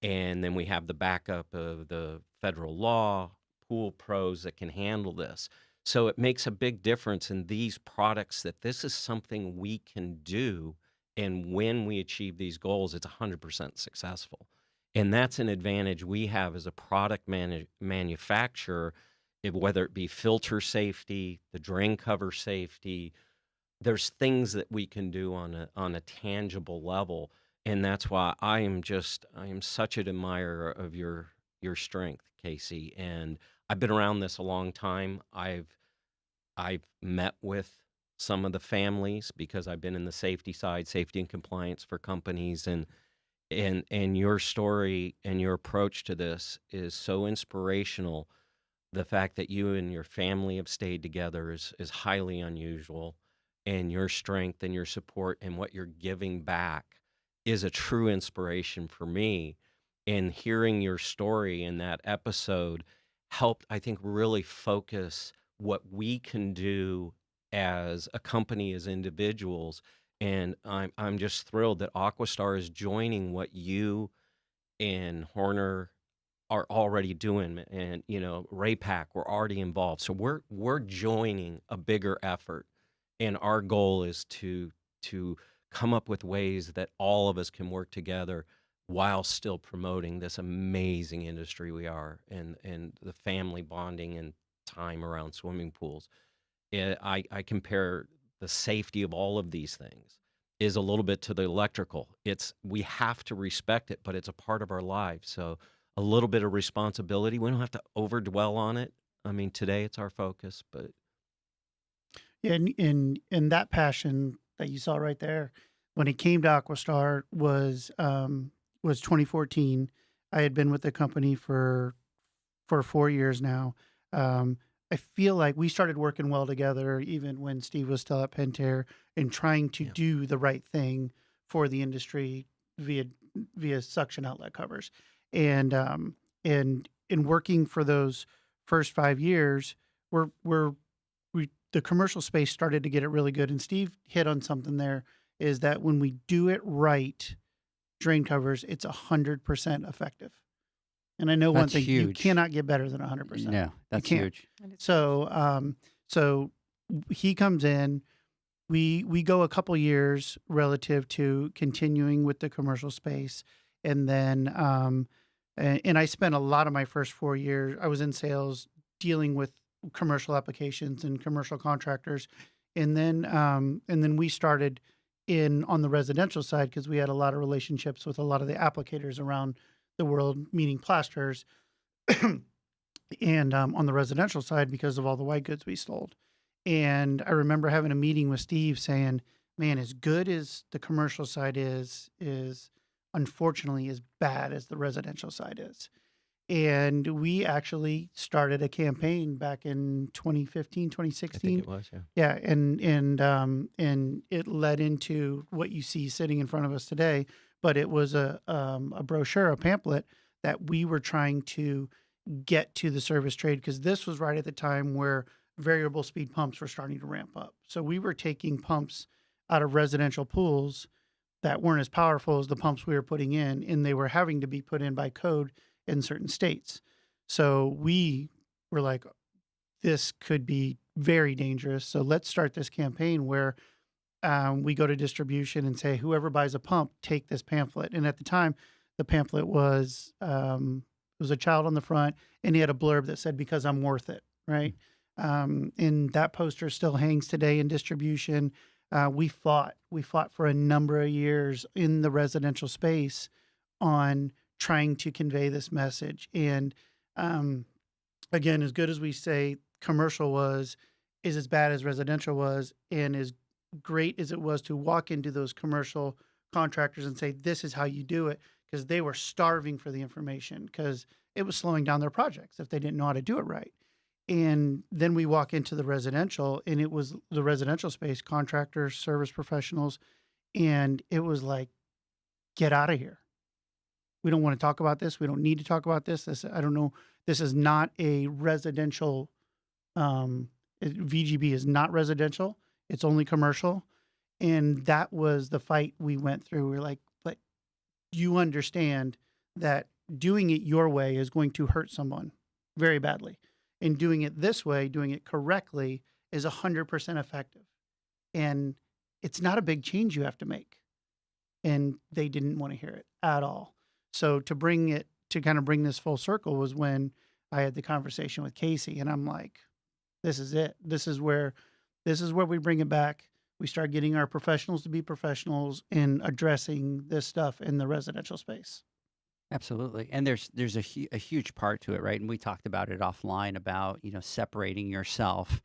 And then we have the backup of the federal law, pool pros that can handle this. So it makes a big difference in these products that this is something we can do. And when we achieve these goals, it's 100% successful. And that's an advantage we have as a product manufacturer, whether it be filter safety, the drain cover safety. There's things that we can do on a tangible level, and that's why I am such an admirer of your strength, Casey. And I've been around this a long time. I've met with some of the families because I've been in the safety side, safety and compliance for companies, and your story and your approach to this is so inspirational. The fact that you and your family have stayed together is highly unusual, and your strength and your support and what you're giving back is a true inspiration for me. And hearing your story in that episode helped, I think, really focus what we can do as a company, as individuals. And I'm just thrilled that AquaStar is joining what you and Horner are already doing, and Raypack, we're already involved. So we're joining a bigger effort, and our goal is to come up with ways that all of us can work together while still promoting this amazing industry we are, and the family bonding and time around swimming pools. I compare the safety of all of these things is a little bit to the electrical. We have to respect it, but it's a part of our lives. So a little bit of responsibility. We don't have to overdwell on it. I mean, today it's our focus, but yeah, and that passion that you saw right there when it came to AquaStar was 2014. I had been with the company for 4 years now. I feel like we started working well together even when Steve was still at Pentair, and trying to do the right thing for the industry via suction outlet covers. And in working for those first 5 years, the commercial space started to get it really good. And Steve hit on something there, is that when we do it right, drain covers, it's 100% effective. And I know one thing, you cannot get better than 100%. No, that's huge. So, so he comes in, we go a couple years relative to continuing with the commercial space. And then, and I spent a lot of my first 4 years, I was in sales dealing with commercial applications and commercial contractors. And then we started on the residential side, because we had a lot of relationships with a lot of the applicators around the world, meaning plasters, and on the residential side, because of all the white goods we sold. And I remember having a meeting with Steve saying, man, as good as the commercial side is unfortunately as bad as the residential side is. And we actually started a campaign back in 2015, 2016. I think it was, yeah. Yeah, and it led into what you see sitting in front of us today. But it was a brochure, a pamphlet that we were trying to get to the service trade, because this was right at the time where variable speed pumps were starting to ramp up. So we were taking pumps out of residential pools that weren't as powerful as the pumps we were putting in, and they were having to be put in by code in certain states. So we were like, this could be very dangerous. So let's start this campaign where we go to distribution and say, whoever buys a pump, take this pamphlet. And at the time, the pamphlet was a child on the front, and he had a blurb that said, because I'm worth it, right? And that poster still hangs today in distribution. We fought for a number of years in the residential space on trying to convey this message. And again, as good as we say commercial is as bad as residential was, and as great as it was to walk into those commercial contractors and say, this is how you do it, because they were starving for the information, because it was slowing down their projects if they didn't know how to do it right. And then we walk into the residential, and it was the residential space, contractors, service professionals, and it was like, get out of here. We don't want to talk about this. We don't need to talk about this. I don't know. This is not a residential. VGB is not residential. It's only commercial. And that was the fight we went through. We're like, but you understand that doing it your way is going to hurt someone very badly. And doing it this way, doing it correctly, is 100% effective. And it's not a big change you have to make. And they didn't want to hear it at all. So to kind of bring this full circle was when I had the conversation with Casey, and I'm like, this is it. This is where we bring it back. We start getting our professionals to be professionals in addressing this stuff in the residential space. Absolutely. And there's a huge part to it, right? And we talked about it offline about, separating yourself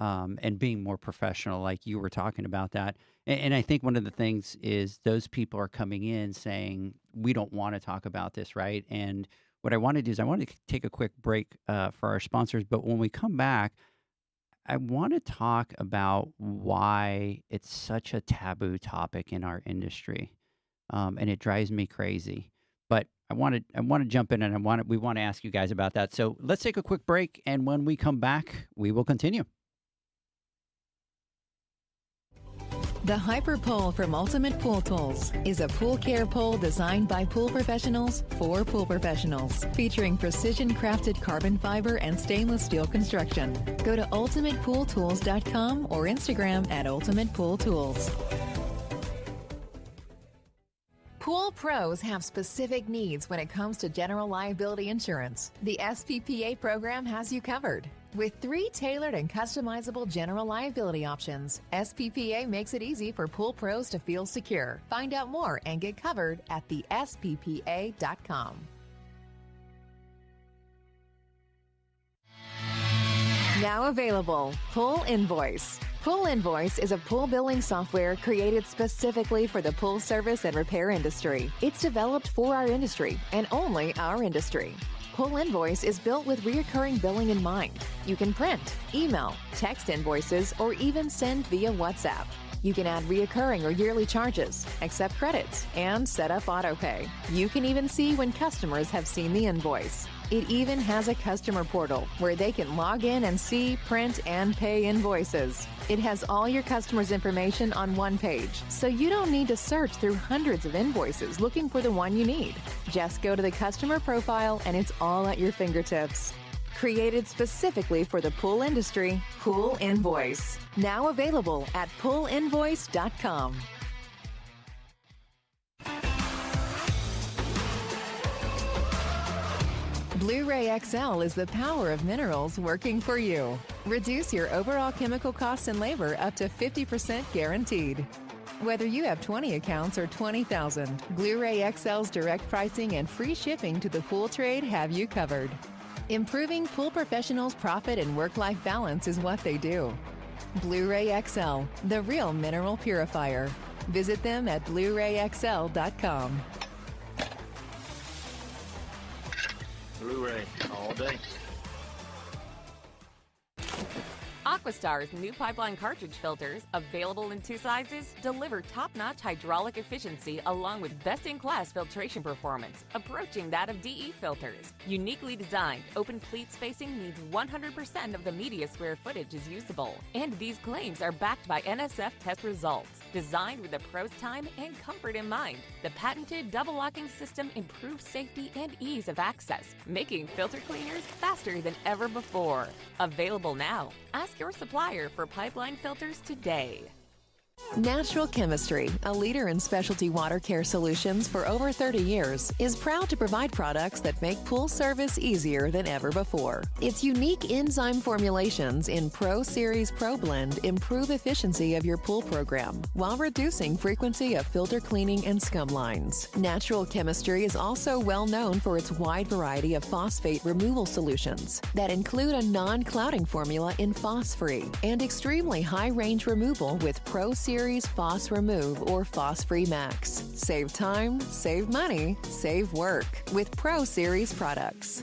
and being more professional, like you were talking about that. And I think one of the things is those people are coming in saying, we don't want to talk about this, right? And what I want to do is I want to take a quick break for our sponsors. But when we come back, I want to talk about why it's such a taboo topic in our industry, and it drives me crazy. But I want to jump in, and we want to ask you guys about that. So let's take a quick break, and when we come back, we will continue. The Hyper Pole from Ultimate Pool Tools is a pool care pole designed by pool professionals for pool professionals, featuring precision-crafted carbon fiber and stainless steel construction. Go to ultimatepooltools.com or Instagram at Ultimate Pool Tools. Pool pros have specific needs when it comes to general liability insurance. The SPPA program has you covered. With 3 tailored and customizable general liability options, SPPA makes it easy for pool pros to feel secure. Find out more and get covered at thesppa.com. Now available, Pool Invoice. Pool Invoice is a pool billing software created specifically for the pool service and repair industry. It's developed for our industry and only our industry. Pool Invoice is built with recurring billing in mind. You can print, email, text invoices, or even send via WhatsApp. You can add recurring or yearly charges, accept credits, and set up autopay. You can even see when customers have seen the invoice. It even has a customer portal where they can log in and see, print, and pay invoices. It has all your customers' information on one page, so you don't need to search through hundreds of invoices looking for the one you need. Just go to the customer profile and it's all at your fingertips. Created specifically for the pool industry, Pool Invoice. Now available at poolinvoice.com. Blu-ray XL is the power of minerals working for you. Reduce your overall chemical costs and labor up to 50% guaranteed. Whether you have 20 accounts or 20,000, Blu-ray XL's direct pricing and free shipping to the pool trade have you covered. Improving pool professionals' profit and work-life balance is what they do. Blu-ray XL, the real mineral purifier. Visit them at BluRayXL.com. Blu-ray all day. AquaStar's new pipeline cartridge filters, available in 2 sizes, deliver top-notch hydraulic efficiency along with best-in-class filtration performance, approaching that of DE filters. Uniquely designed, open pleat spacing means 100% of the media square footage is usable. And these claims are backed by NSF test results. Designed with the pro's time and comfort in mind, the patented double-locking system improves safety and ease of access, making filter cleaners faster than ever before. Available now. Ask your supplier for pipeline filters today. Natural Chemistry, a leader in specialty water care solutions for over 30 years, is proud to provide products that make pool service easier than ever before. Its unique enzyme formulations in Pro Series Pro Blend improve efficiency of your pool program while reducing frequency of filter cleaning and scum lines. Natural Chemistry is also well known for its wide variety of phosphate removal solutions that include a non-clouding formula in Phos-Free and extremely high-range removal with Pro Series Phos Remove or Phos Free Max. Save time, save money, save work with Pro Series products.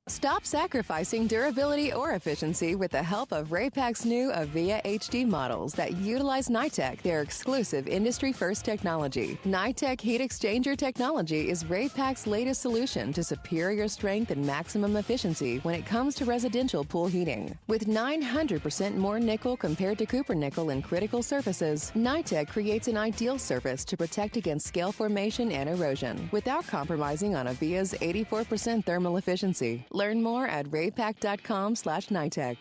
Stop sacrificing durability or efficiency with the help of Raypak's new Avia HD models that utilize NITEC, their exclusive industry-first technology. NITEC heat exchanger technology is Raypak's latest solution to superior strength and maximum efficiency when it comes to residential pool heating. With 900% more nickel compared to copper nickel in critical surfaces, NITEC creates an ideal surface to protect against scale formation and erosion without compromising on Avia's 84% thermal efficiency. Learn more at raypak.com/NITEC.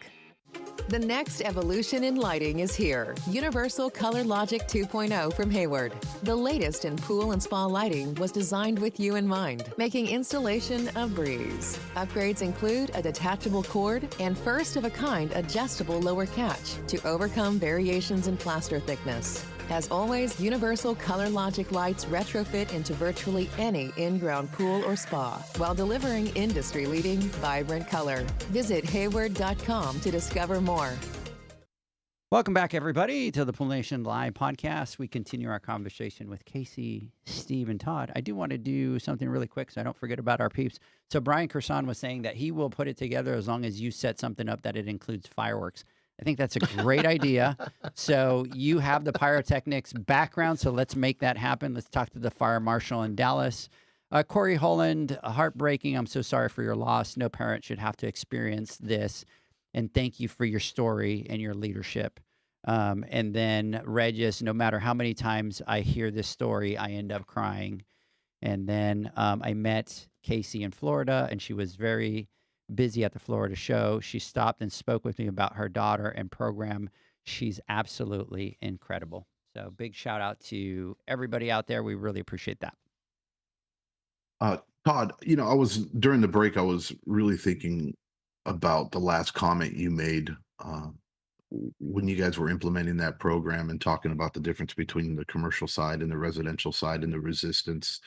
The next evolution in lighting is here. Universal Color Logic 2.0 from Hayward. The latest in pool and spa lighting was designed with you in mind, making installation a breeze. Upgrades include a detachable cord and first-of-a-kind adjustable lower catch to overcome variations in plaster thickness. As always, Universal Color Logic lights retrofit into virtually any in-ground pool or spa while delivering industry-leading, vibrant color. Visit Hayward.com to discover more. Welcome back, everybody, to the Pool Nation Live podcast. We continue our conversation with Casey, Steve, and Todd. I do want to do something really quick so I don't forget about our peeps. So Brian Kersan was saying that he will put it together as long as you set something up that it includes fireworks. I think that's a great idea. So you have the pyrotechnics background, so let's make that happen. Let's talk to the fire marshal in Dallas. Corey Holland, heartbreaking. I'm so sorry for your loss. No parent should have to experience this. And thank you for your story and your leadership. And then Regis, no matter how many times I hear this story, I end up crying. And then I met Casey in Florida, and she was very busy at the Florida show. She stopped and spoke with me about her daughter and program. She's absolutely incredible. So big shout out to everybody out there. We really appreciate that. Todd, during the break, I was really thinking about the last comment you made when you guys were implementing that program and talking about the difference between the commercial side and the residential side and the resistance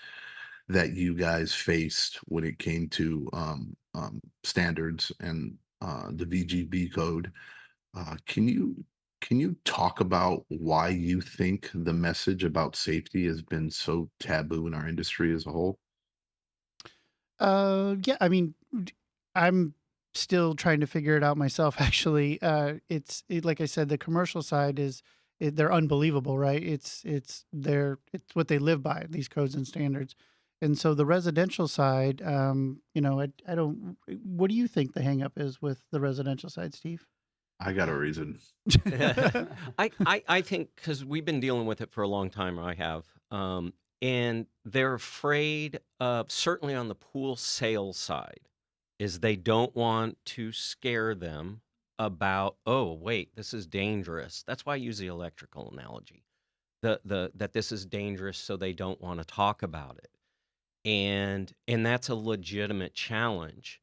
that you guys faced when it came to standards and the VGB code. Can you talk about why you think the message about safety has been so taboo in our industry as a whole? Yeah, I mean, I'm still trying to figure it out myself, actually. Like I said, the commercial side they're unbelievable, right? It's what they live by, these codes and standards. And so the residential side, I don't. What do you think the hang up is with the residential side, Steve? I got a reason. I think because we've been dealing with it for a long time, or I have, and they're afraid of, certainly on the pool sales side, is they don't want to scare them about, oh, wait, this is dangerous. That's why I use the electrical analogy, that this is dangerous, so they don't want to talk about it. And that's a legitimate challenge.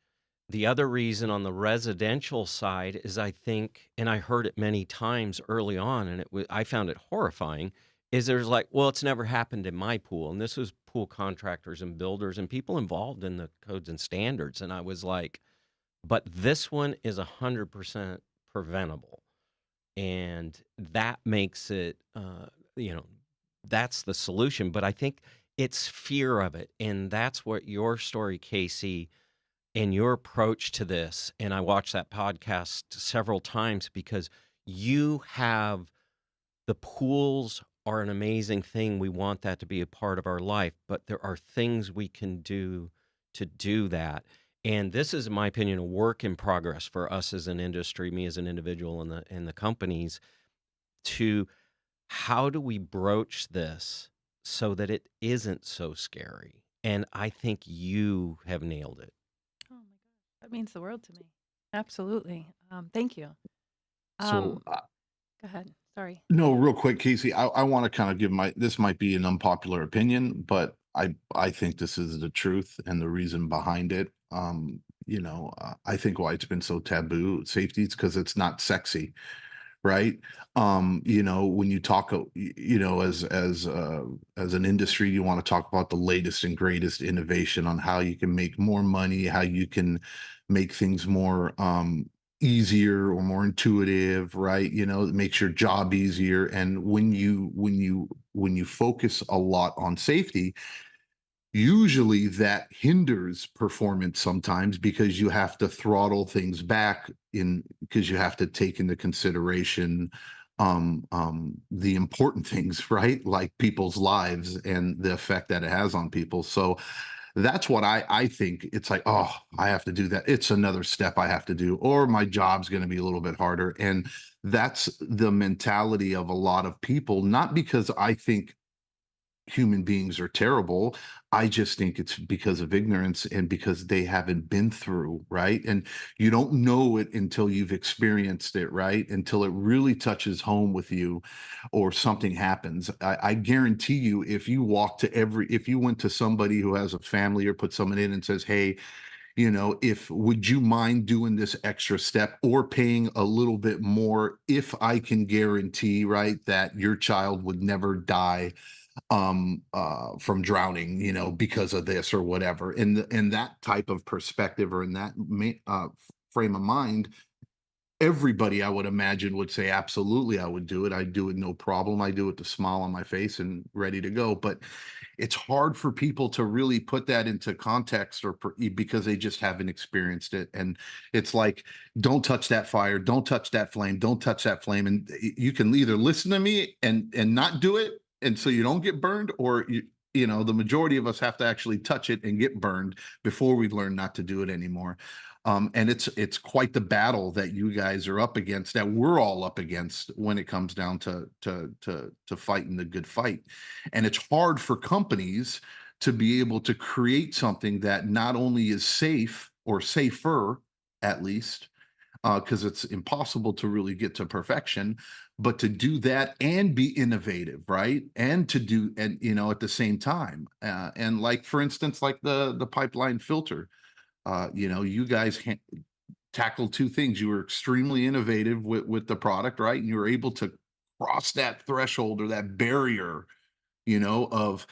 The other reason on the residential side is, I think, and I heard it many times early on, and I found it horrifying, is there's like, well, it's never happened in my pool. And this was pool contractors and builders and people involved in the codes and standards. And I was like, but this one is 100% preventable. And that makes it, that's the solution. But I think it's fear of it. And that's what your story, Casey, and your approach to this, and I watched that podcast several times, because you have, the pools are an amazing thing. We want that to be a part of our life, but there are things we can do to do that. And this is, in my opinion, a work in progress for us as an industry, me as an individual, and the companies, to how do we broach this so that it isn't so scary? And I think you have nailed it. Oh my gosh, that means the world to me. Absolutely. Thank you. So Go ahead. Sorry. No, real quick, Casey, I want to kind of give this might be an unpopular opinion, but I think this is the truth and the reason behind it. I think why it's been so taboo, safety, is because it's not sexy. Right. When you talk, as an industry, you want to talk about the latest and greatest innovation on how you can make more money, how you can make things more easier or more intuitive, right? It makes your job easier. And when you focus a lot on safety, usually that hinders performance sometimes, because you have to throttle things back because you have to take into consideration the important things, right? Like people's lives and the effect that it has on people. So that's what I think. It's like, oh, I have to do that. It's another step I have to do, or my job's going to be a little bit harder. And that's the mentality of a lot of people, not because I think human beings are terrible. I just think it's because of ignorance and because they haven't been through, right? And you don't know it until you've experienced it, right? Until it really touches home with you or something happens. I guarantee you, if you went to somebody who has a family or put someone in and says, hey, would you mind doing this extra step or paying a little bit more if I can guarantee, right, that your child would never die from drowning, because of this or whatever. In that type of perspective or in that frame of mind, everybody, I would imagine, would say, absolutely, I would do it. I'd do it, no problem. I do it with a smile on my face and ready to go. But it's hard for people to really put that into context because they just haven't experienced it. And it's like, don't touch that fire, don't touch that flame, don't touch that flame. And you can either listen to me and not do it, and so you don't get burned, or the majority of us have to actually touch it and get burned before we learn not to do it anymore. And it's quite the battle that you guys are up against, that we're all up against when it comes down to fighting the good fight. And it's hard for companies to be able to create something that not only is safe or safer, at least, because it's impossible to really get to perfection, but to do that and be innovative, right? And at the same time, and like, for instance, like the pipeline filter. You guys tackled two things. You were extremely innovative with the product, right? And you were able to cross that threshold or that barrier, of,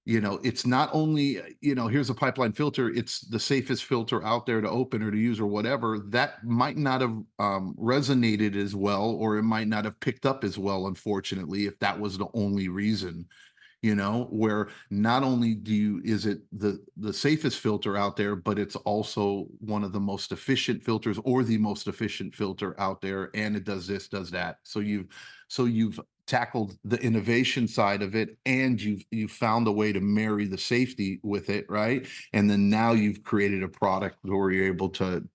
it's not only, here's a pipeline filter, it's the safest filter out there to open or to use or whatever. That might not have resonated as well, or it might not have picked up as well, unfortunately, if that was the only reason. Where not only is it the safest filter out there, but it's also one of the most efficient filters, or the most efficient filter out there, and it does this, does that. So you've tackled the innovation side of it, and you've found a way to marry the safety with it, right? And then now you've created a product where you're able to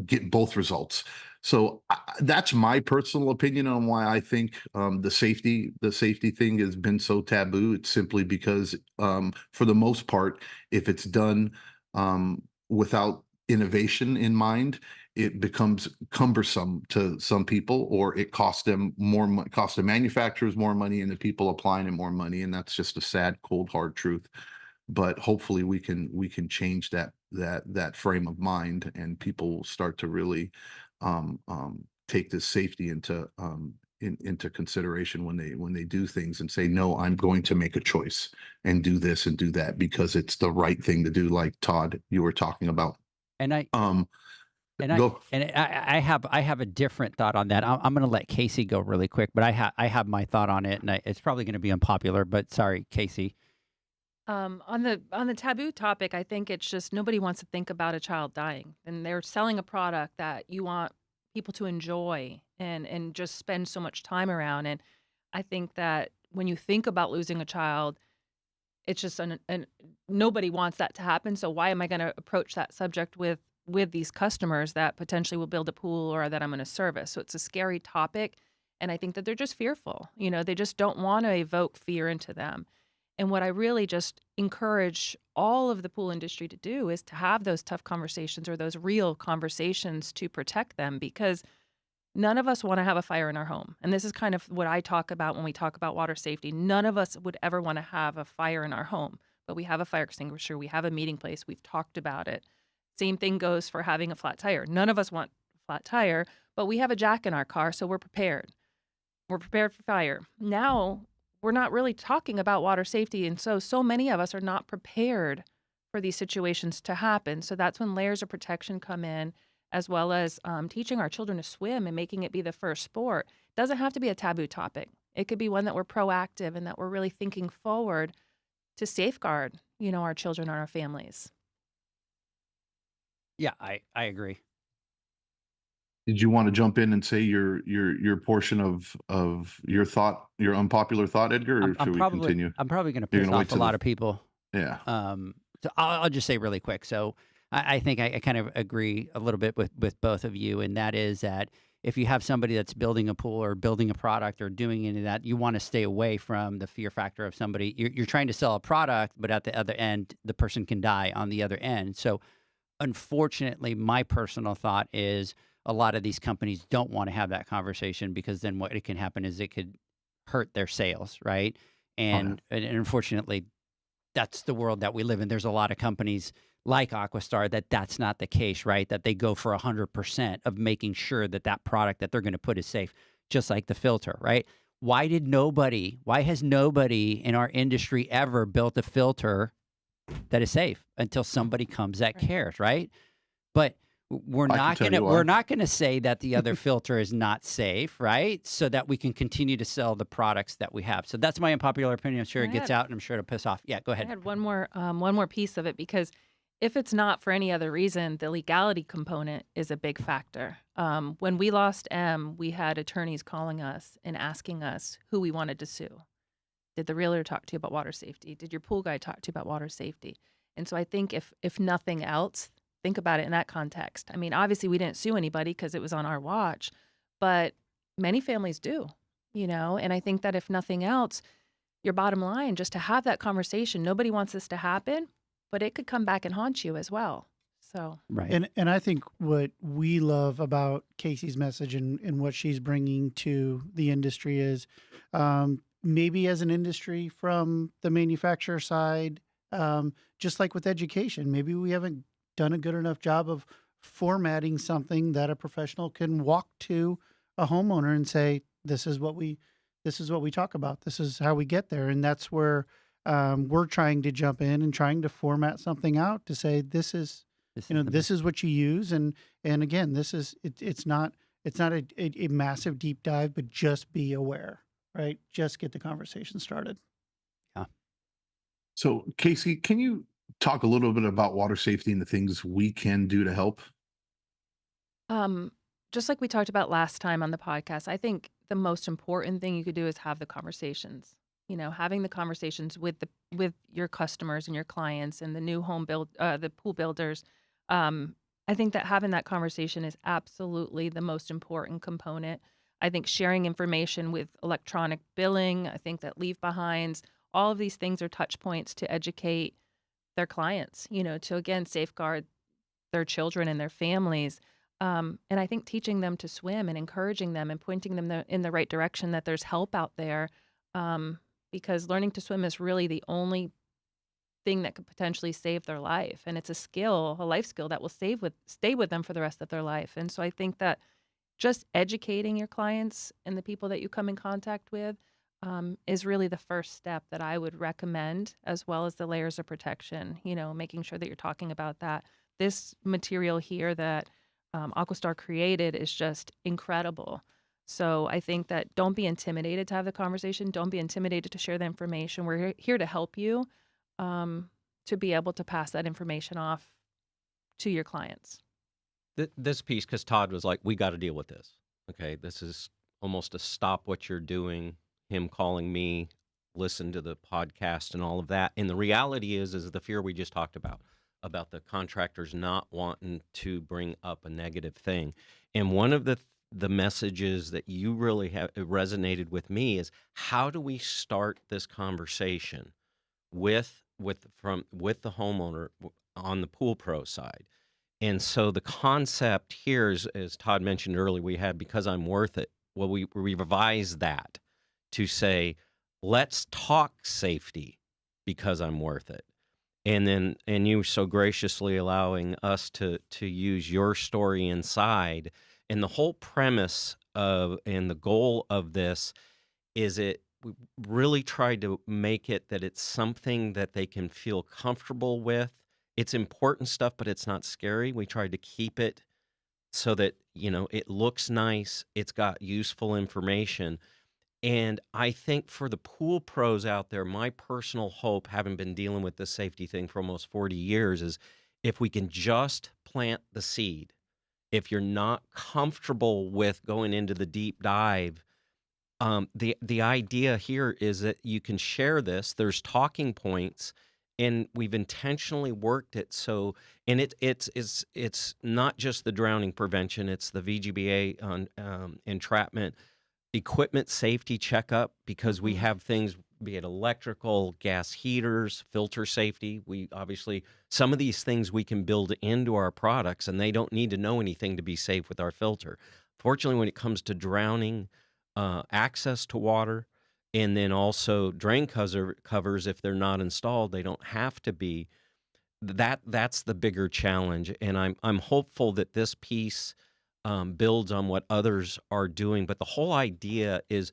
get both results. So that's my personal opinion on why I think the safety thing has been so taboo. It's simply because, for the most part, if it's done without innovation in mind, it becomes cumbersome to some people, or it costs them costs the manufacturers more money and the people applying it more money. And that's just a sad, cold, hard truth. But hopefully we can change that frame of mind, and people will start to really take this safety into consideration when they do things, and say, no, I'm going to make a choice and do this and do that because it's the right thing to do, like Todd, you were talking about. And I have a different thought on that. I'm going to let Casey go really quick, but I have my thought on it, and it's probably going to be unpopular, but sorry, Casey. On the taboo topic, I think it's just nobody wants to think about a child dying, and they're selling a product that you want people to enjoy and just spend so much time around. And I think that when you think about losing a child, it's just nobody wants that to happen. So why am I going to approach that subject with these customers that potentially will build a pool or that I'm going to service? So it's a scary topic, and I think that they're just fearful. They just don't want to evoke fear into them. And what I really just encourage all of the pool industry to do is to have those tough conversations, or those real conversations, to protect them, because none of us want to have a fire in our home. And this is kind of what I talk about when we talk about water safety. None of us would ever want to have a fire in our home, but we have a fire extinguisher. We have a meeting place. We've talked about it. Same thing goes for having a flat tire. None of us want a flat tire, but we have a jack in our car, so we're prepared. We're prepared for fire. Now, we're not really talking about water safety. And so many of us are not prepared for these situations to happen. So that's when layers of protection come in, as well as teaching our children to swim and making it be the first sport. It doesn't have to be a taboo topic. It could be one that we're proactive and that we're really thinking forward to safeguard, our children and our families. Yeah, I agree. Did you want to jump in and say your portion of your thought, your unpopular thought, Edgar, or should we continue? I'm probably going to piss off a lot of people. Yeah. So I'll just say really quick. So I think I kind of agree a little bit with both of you, and that is that if you have somebody that's building a pool or building a product or doing any of that, you want to stay away from the fear factor of somebody. You're trying to sell a product, but at the other end, the person can die on the other end. So unfortunately, my personal thought is a lot of these companies don't want to have that conversation, because then what it can happen is it could hurt their sales, right? And unfortunately, that's the world that we live in. There's a lot of companies like AquaStar that's not the case, right? That they go for 100% of making sure that that product that they're going to put is safe, just like the filter, right? Why has nobody in our industry ever built a filter that is safe until somebody comes that cares, right? But we're not going to say that the other filter is not safe, right? So that we can continue to sell the products that we have. So that's my unpopular opinion. I'm sure it gets out, and I'm sure it'll piss off. Yeah, go ahead. I had one more piece of it, because if it's not for any other reason, the legality component is a big factor. When we lost M, we had attorneys calling us and asking us who we wanted to sue. Did the realtor talk to you about water safety? Did your pool guy talk to you about water safety? And so I think if nothing else, think about it in that context. I mean, obviously we didn't sue anybody because it was on our watch, but many families do, and I think that if nothing else, your bottom line, just to have that conversation, nobody wants this to happen, but it could come back and haunt you as well. So, right. And I think what we love about Casey's message and what she's bringing to the industry is, maybe as an industry from the manufacturer side, just like with education, maybe we haven't done a good enough job of formatting something that a professional can walk to a homeowner and say, this is what we talk about. This is how we get there. And that's where we're trying to jump in and trying to format something out to say, this is what you use. And again, it's not a massive deep dive, but just be aware, right? Just get the conversation started. Yeah. So Casey, can you talk a little bit about water safety and the things we can do to help? Just like we talked about last time on the podcast, I think the most important thing you could do is have the conversations. Having the conversations with your customers and your clients and the new the pool builders. I think that having that conversation is absolutely the most important component. I think sharing information with electronic billing, I think that leave behinds, all of these things are touch points to educate their clients, to again safeguard their children and their families. And I think teaching them to swim and encouraging them and pointing them in the right direction, that there's help out there, because learning to swim is really the only thing that could potentially save their life. And it's a life skill that will stay with them for the rest of their life. And so I think that just educating your clients and the people that you come in contact with is really the first step that I would recommend, as well as the layers of protection, making sure that you're talking about that. This material here that AquaStar created is just incredible. So I think that don't be intimidated to have the conversation. Don't be intimidated to share the information. We're here to help you to be able to pass that information off to your clients. This piece, because Todd was like, we got to deal with this. Okay, this is almost a stop what you're doing, him calling me, listen to the podcast and all of that. And the reality is the fear we just talked about the contractors not wanting to bring up a negative thing. And one of the messages that you really have resonated with me is, how do we start this conversation with the homeowner on the Pool Pro side? And so the concept here is, as Todd mentioned earlier, we had Because I'm Worth It. Well, we revised that to say, let's talk safety because I'm worth it. And you so graciously allowing us to use your story inside. And the whole premise and the goal of this is we really tried to make it that it's something that they can feel comfortable with. It's important stuff, but it's not scary. We tried to keep it so that, it looks nice. It's got useful information. And I think for the pool pros out there, my personal hope, having been dealing with this safety thing for almost 40 years, is if we can just plant the seed. If you're not comfortable with going into the deep dive, the idea here is that you can share this. There's talking points, and we've intentionally worked it so, and it's not just the drowning prevention, it's the VGBA on entrapment, equipment safety checkup, because we have things, be it electrical, gas heaters, filter safety. We obviously, some of these things we can build into our products, and they don't need to know anything to be safe with our filter. Fortunately, when it comes to drowning, access to water, and then also drain covers, if they're not installed, they don't have to be. That's the bigger challenge, and I'm hopeful that this piece builds on what others are doing. But the whole idea is,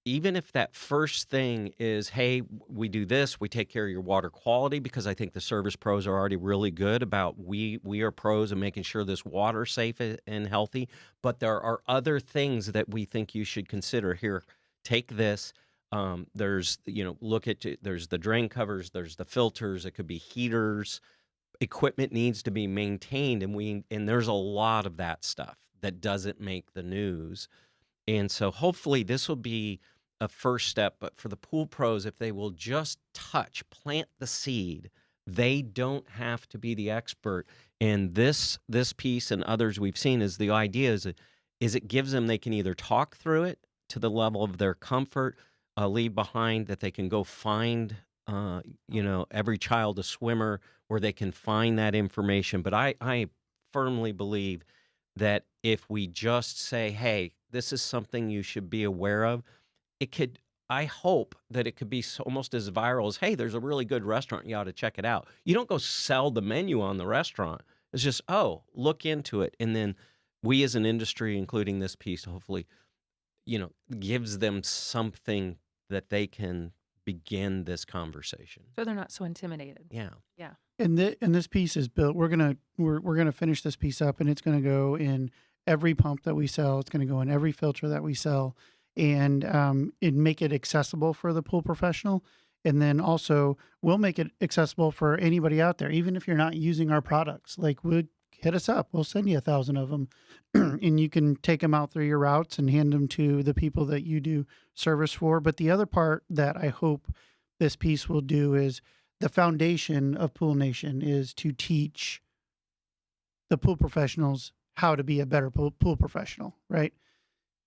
even if that first thing is, hey, we do this, we take care of your water quality, because I think the service pros are already really good about we are pros in making sure this water's safe and healthy. But there are other things that we think you should consider. Here, take this. There's, there's the drain covers, there's the filters, it could be heaters. Equipment needs to be maintained, and there's a lot of that stuff that doesn't make the news. And so hopefully this will be a first step. But for the pool pros, if they will just plant the seed, they don't have to be the expert. And this piece and others we've seen is the idea is it gives them, they can either talk through it to the level of their comfort, leave behind that they can go find, every child a swimmer, where they can find that information. But I firmly believe that if we just say, hey, this is something you should be aware of, I hope that it could be almost as viral as, hey, there's a really good restaurant, you ought to check it out. You don't go sell the menu on the restaurant. It's just, look into it. And then we as an industry, including this piece, hopefully, gives them something that they can begin this conversation. So they're not so intimidated. Yeah. Yeah. And this piece is built. We're gonna finish this piece up, and it's gonna go in every pump that we sell. It's gonna go in every filter that we sell, and make it accessible for the pool professional. And then also we'll make it accessible for anybody out there, even if you're not using our products. Like, hit us up. We'll send you 1,000 of them, and you can take them out through your routes and hand them to the people that you do service for. But the other part that I hope this piece will do is, the foundation of Pool Nation is to teach the pool professionals how to be a better pool professional, right?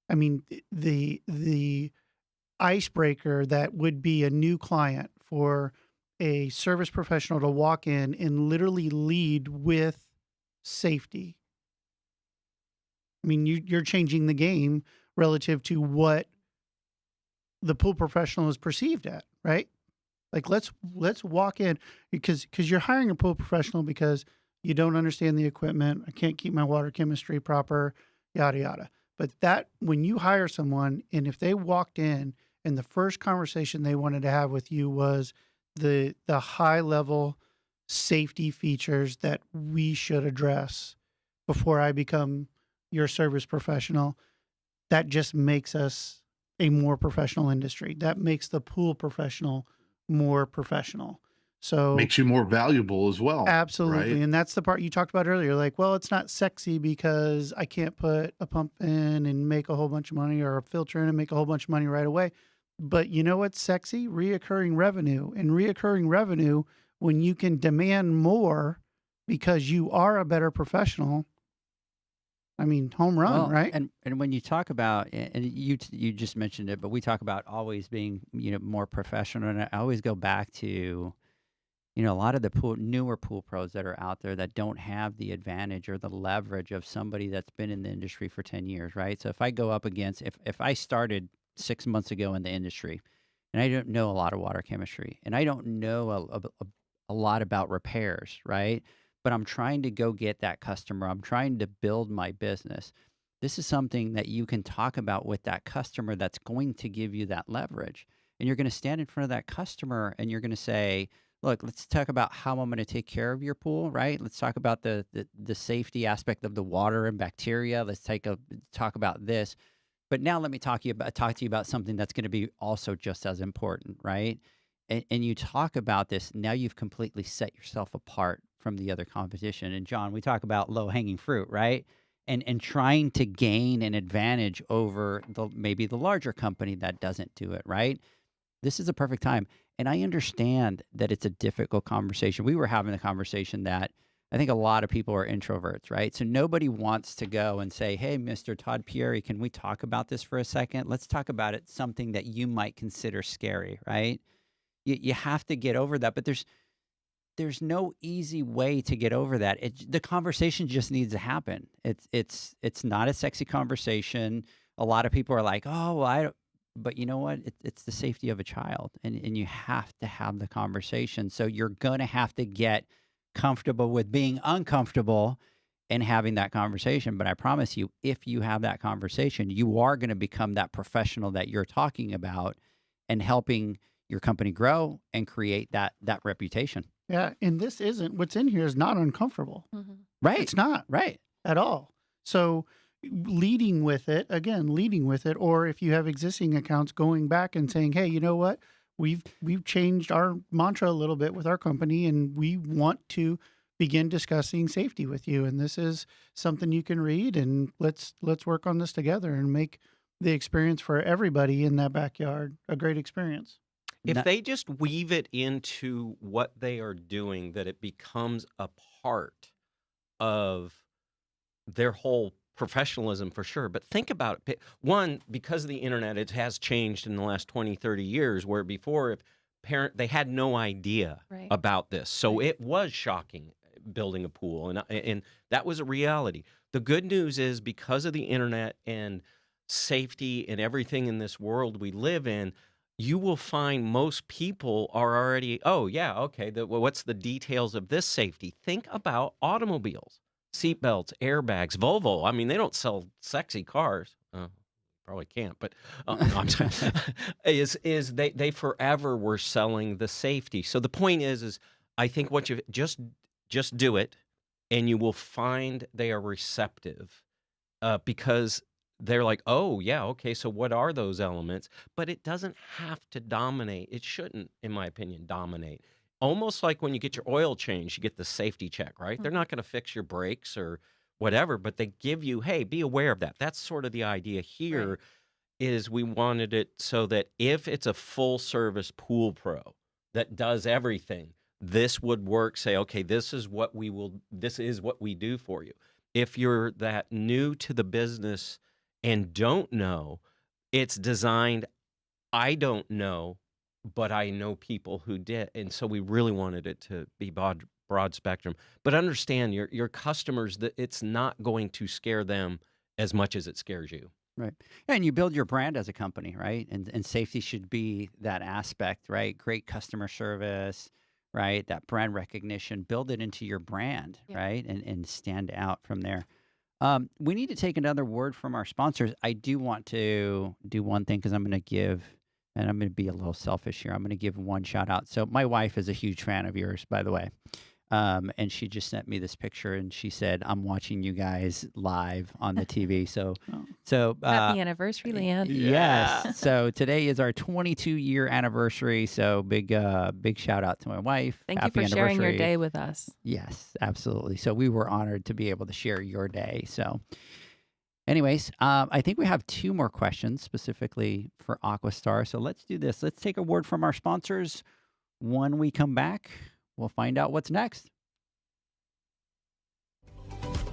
I mean, the icebreaker that would be a new client for a service professional to walk in and literally lead with safety. I mean, you're changing the game relative to what the pool professional is perceived at, right? Like, let's walk in, because you're hiring a pool professional because you don't understand the equipment. I can't keep my water chemistry proper, yada, yada. But that, when you hire someone, and if they walked in and the first conversation they wanted to have with you was the high level safety features that we should address before I become your service professional, that just makes us a more professional industry. That makes the pool professional more professional. So makes you more valuable as well. Absolutely. Right? And that's the part you talked about earlier. Like, well, it's not sexy because I can't put a pump in and make a whole bunch of money, or a filter in and make a whole bunch of money right away. But you know what's sexy? Reoccurring revenue. And reoccurring revenue, when you can demand more because you are a better professional, I mean, home run, right? And when you talk about, and you just mentioned it, but we talk about always being, more professional. And I always go back to, a lot of the newer pool pros that are out there that don't have the advantage or the leverage of somebody that's been in the industry for 10 years, right? So if I go up against, if I started 6 months ago in the industry, and I don't know a lot of water chemistry, and I don't know a lot about repairs, right? But I'm trying to go get that customer. I'm trying to build my business. This is something that you can talk about with that customer that's going to give you that leverage. And you're going to stand in front of that customer and you're going to say, look, let's talk about how I'm going to take care of your pool, right? Let's talk about the safety aspect of the water and bacteria. Let's talk about this. But now let me talk to you about something that's going to be also just as important, right? And you talk about this, now you've completely set yourself apart from the other competition. And John, we talk about low-hanging fruit, right? And trying to gain an advantage over maybe the larger company that doesn't do it, right? This is a perfect time. And I understand that it's a difficult conversation. We were having a conversation that I think a lot of people are introverts, right? So nobody wants to go and say, hey, Mr. Todd Pieri, can we talk about this for a second? Let's talk about it, something that you might consider scary, right? You have to get over that. But there's no easy way to get over that. The conversation just needs to happen. It's not a sexy conversation. A lot of people are like, oh, well, but you know what? It's the safety of a child, and you have to have the conversation. So you're going to have to get comfortable with being uncomfortable and having that conversation. But I promise you, if you have that conversation, you are going to become that professional that you're talking about and helping your company grow and create that reputation. Yeah. And this isn't, what's in here is not uncomfortable. Mm-hmm. Right. It's not. Right. At all. So leading with it, or if you have existing accounts, going back and saying, hey, you know what? We've changed our mantra a little bit with our company, and we want to begin discussing safety with you. And this is something you can read, and let's work on this together and make the experience for everybody in that backyard a great experience. If they just weave it into what they are doing, that it becomes a part of their whole professionalism, for sure. But think about it. One, because of the internet, it has changed in the last 20, 30 years, where before they had no idea about this. So it was shocking building a pool, and that was a reality. The good news is, because of the internet and safety and everything in this world we live in, you will find most people are already, oh, yeah, okay, what's the details of this safety? Think about automobiles. Seatbelts, airbags, Volvo. I mean, they don't sell sexy cars. Probably can't, but no, I'm sorry. They forever were selling the safety. So the point is I think what you just do it, and you will find they are receptive, because they're like, oh yeah, okay. So what are those elements? But it doesn't have to dominate. It shouldn't, in my opinion, dominate. Almost like when you get your oil change, you get the safety check, right? Mm-hmm. They're not going to fix your brakes or whatever, but they give you, hey, be aware of that. That's sort of the idea here. Is we wanted it so that if it's a full service pool pro that does everything, this would work. Say, okay, this is what we do for you. If you're that new to the business and don't know, it's designed, I don't know, but I know people who did. And so we really wanted it to be broad spectrum. But understand your customers, that it's not going to scare them as much as it scares you. Right. And you build your brand as a company, right? And safety should be that aspect, right? Great customer service, right? That brand recognition, build it into your brand, right? And stand out from there. We need to take another word from our sponsors. I do want to do one thing, because I'm going to give, and I'm going to be a little selfish here, I'm going to give one shout out. So my wife is a huge fan of yours, by the way. And she just sent me this picture, and she said, I'm watching you guys live on the TV. So happy anniversary, Leanne. Yes. So today is our 22-year anniversary. So big shout out to my wife. Thank you for sharing your day with us. Yes, absolutely. So we were honored to be able to share your day. So anyways, I think we have 2 more questions specifically for AquaStar. So let's do this. Let's take a word from our sponsors. When we come back, we'll find out what's next.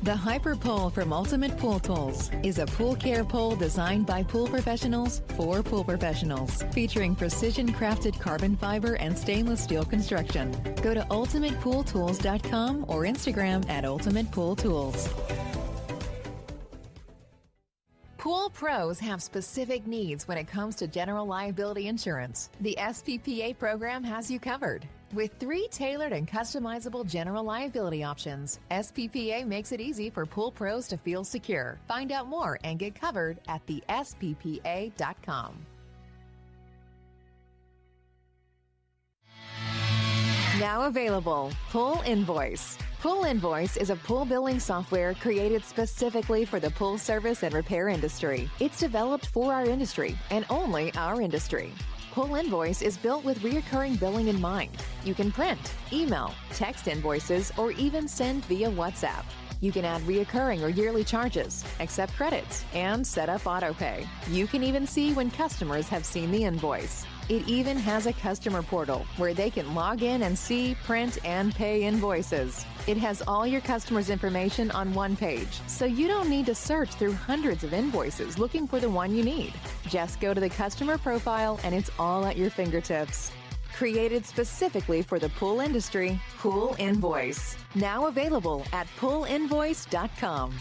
The Hyper Pole from Ultimate Pool Tools is a pool care pole designed by pool professionals for pool professionals, featuring precision-crafted carbon fiber and stainless steel construction. Go to ultimatepooltools.com or Instagram at Ultimate Pool Tools. Pool pros have specific needs when it comes to general liability insurance. The SPPA program has you covered. With 3 tailored and customizable general liability options, SPPA makes it easy for pool pros to feel secure. Find out more and get covered at thesppa.com. Now available, Pool Invoice. Pool Invoice is a pool billing software created specifically for the pool service and repair industry. It's developed for our industry and only our industry. Pool Invoice is built with recurring billing in mind. You can print, email, text invoices, or even send via WhatsApp. You can add reoccurring or yearly charges, accept credits, and set up autopay. You can even see when customers have seen the invoice. It even has a customer portal where they can log in and see, print, and pay invoices. It has all your customers' information on one page, so you don't need to search through hundreds of invoices looking for the one you need. Just go to the customer profile and it's all at your fingertips. Created specifically for the pool industry, Pool Invoice. Now available at poolinvoice.com.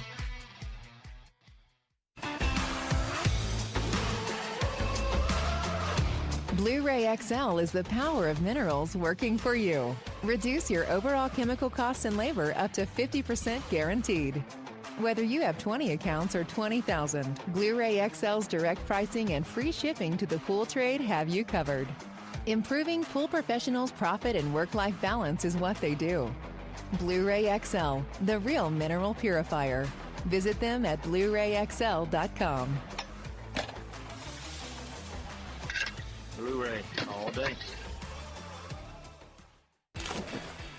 Blu-ray XL is the power of minerals working for you. Reduce your overall chemical costs and labor up to 50% guaranteed. Whether you have 20 accounts or 20,000, Blu-ray XL's direct pricing and free shipping to the pool trade have you covered. Improving pool professionals' profit and work-life balance is what they do. Blu-ray XL, the real mineral purifier. Visit them at BluRayXL.com. Blu-ray all day.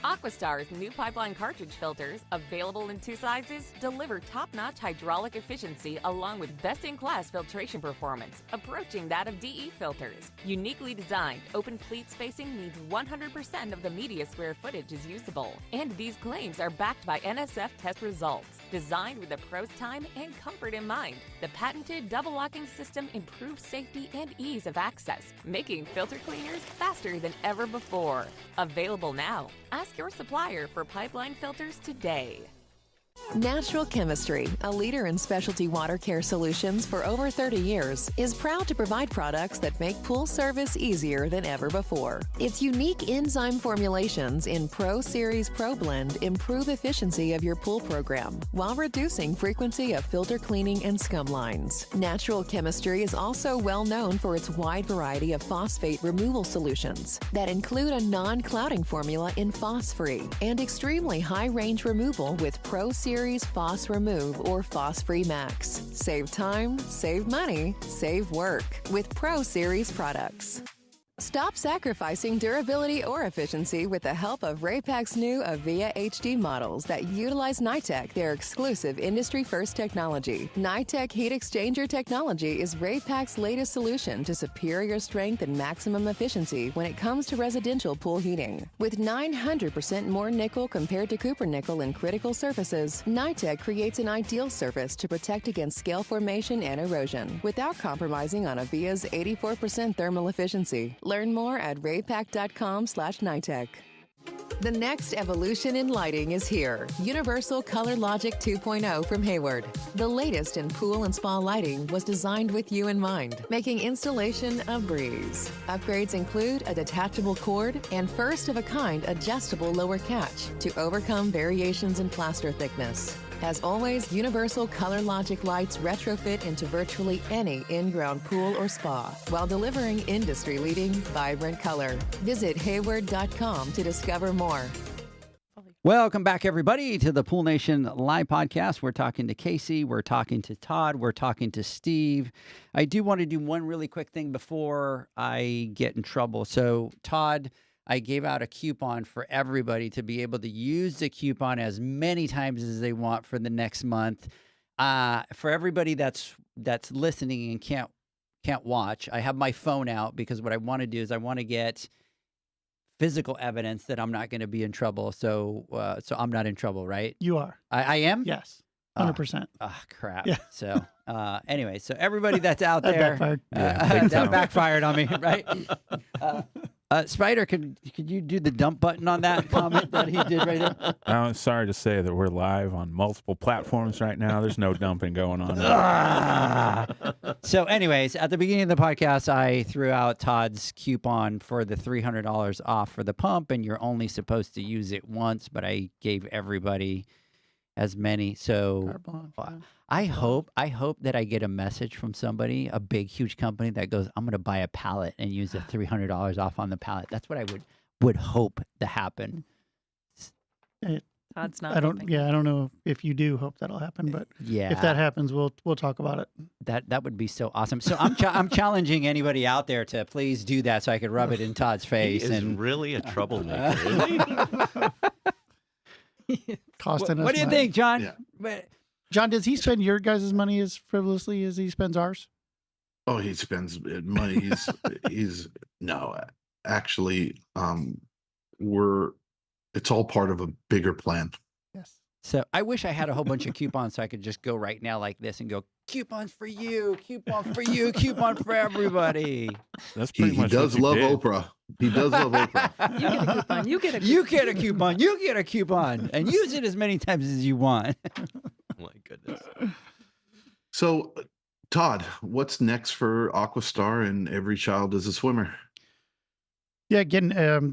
AquaStar's new pipeline cartridge filters, available in 2 sizes, deliver top-notch hydraulic efficiency along with best-in-class filtration performance, approaching that of DE filters. Uniquely designed, open pleat spacing means 100% of the media square footage is usable. And these claims are backed by NSF test results. Designed with the pro's time and comfort in mind, the patented double-locking system improves safety and ease of access, making filter cleaners faster than ever before. Available now. Ask your supplier for pipeline filters today. Natural Chemistry, a leader in specialty water care solutions for over 30 years, is proud to provide products that make pool service easier than ever before. Its unique enzyme formulations in Pro Series Pro Blend improve efficiency of your pool program while reducing frequency of filter cleaning and scum lines. Natural Chemistry is also well known for its wide variety of phosphate removal solutions that include a non-clouding formula in Phos-Free and extremely high range removal with Pro Series Phos Remove or Phos Free Max. Save time, save money, save work with Pro Series products. Stop sacrificing durability or efficiency with the help of Raypak's new Avia HD models that utilize NITEC, their exclusive industry-first technology. NITEC heat exchanger technology is Raypak's latest solution to superior strength and maximum efficiency when it comes to residential pool heating. With 900% more nickel compared to copper nickel in critical surfaces, NITEC creates an ideal surface to protect against scale formation and erosion without compromising on Avia's 84% thermal efficiency. Learn more at raypak.com/NITEC. The next evolution in lighting is here. Universal Color Logic 2.0 from Hayward. The latest in pool and spa lighting was designed with you in mind, making installation a breeze. Upgrades include a detachable cord and first-of-a-kind adjustable lower catch to overcome variations in plaster thickness. As always, Universal Color Logic lights retrofit into virtually any in-ground pool or spa while delivering industry-leading, vibrant color. Visit Hayward.com to discover more. Welcome back, everybody, to the Pool Nation Live Podcast. We're talking to Casey. We're talking to Todd. We're talking to Steve. I do want to do one really quick thing before I get in trouble. So, Todd, I gave out a coupon for everybody to be able to use the coupon as many times as they want for the next month. For everybody that's listening and can't watch, I have my phone out because what I want to do is I want to get physical evidence that I'm not going to be in trouble. So I'm not in trouble, right? You are. I am? Yes. 100%. Oh, crap. Yeah. So anyway, so everybody that's out there, backfired. that backfired on me, right? Spider, could you do the dump button on that comment that he did right there? I'm sorry to say that we're live on multiple platforms right now. There's no dumping going on. So anyways, at the beginning of the podcast, I threw out Todd's coupon for the $300 off for the pump, and you're only supposed to use it once, but I gave everybody as many. So I hope that I get a message from somebody, a big, huge company that goes, I'm going to buy a pallet and use the $300 off on the pallet. That's what I would hope to happen. Todd's not. I don't know if you do hope that'll happen, but yeah, if that happens, we'll talk about it. That would be so awesome. So I'm challenging anybody out there to please do that so I could rub it in Todd's face. He is really a troublemaker, isn't he? Costing us. What do you money. think, John? Yeah. John, does he spend your guys' money as frivolously as he spends ours? Oh, he spends money. No, actually, it's all part of a bigger plan. Yes. So I wish I had a whole bunch of coupons so I could just go right now like this and go, coupons for you, coupon for you, coupon for everybody. That's pretty much He does love Oprah. He does love Oprah. You get a coupon. You get a coupon. You get a coupon. You get a coupon. And use it as many times as you want. My goodness. So, Todd, what's next for AquaStar and Every Child is a Swimmer? Yeah, again,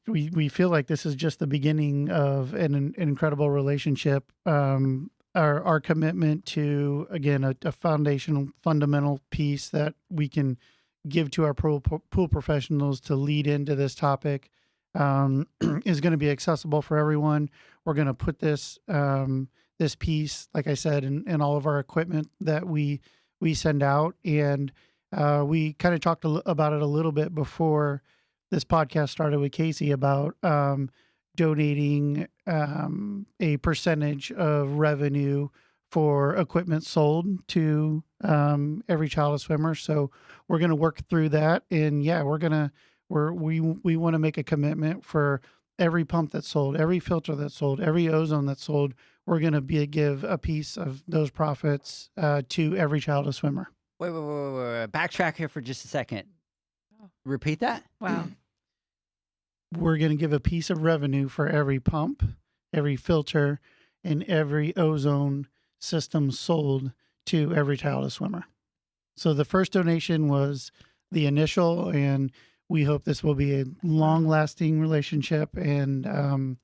we feel like this is just the beginning of an incredible relationship. Our commitment to, again, a fundamental piece that we can give to our pool professionals to lead into this topic is going to be accessible for everyone. We're going to put this piece, like I said, in all of our equipment that we send out, and we kind of talked about it a little bit before this podcast started with Casey about donating a percentage of revenue for equipment sold to Every Child a Swimmer. So we're going to work through that, and yeah, we want to make a commitment for every pump that's sold, every filter that's sold, every ozone that's sold. We're going to give a piece of those profits to Every Child a Swimmer. Wait. Backtrack here for just a second. Repeat that? Wow. We're going to give a piece of revenue for every pump, every filter, and every ozone system sold to Every Child a Swimmer. So the first donation was the initial, and we hope this will be a long-lasting relationship and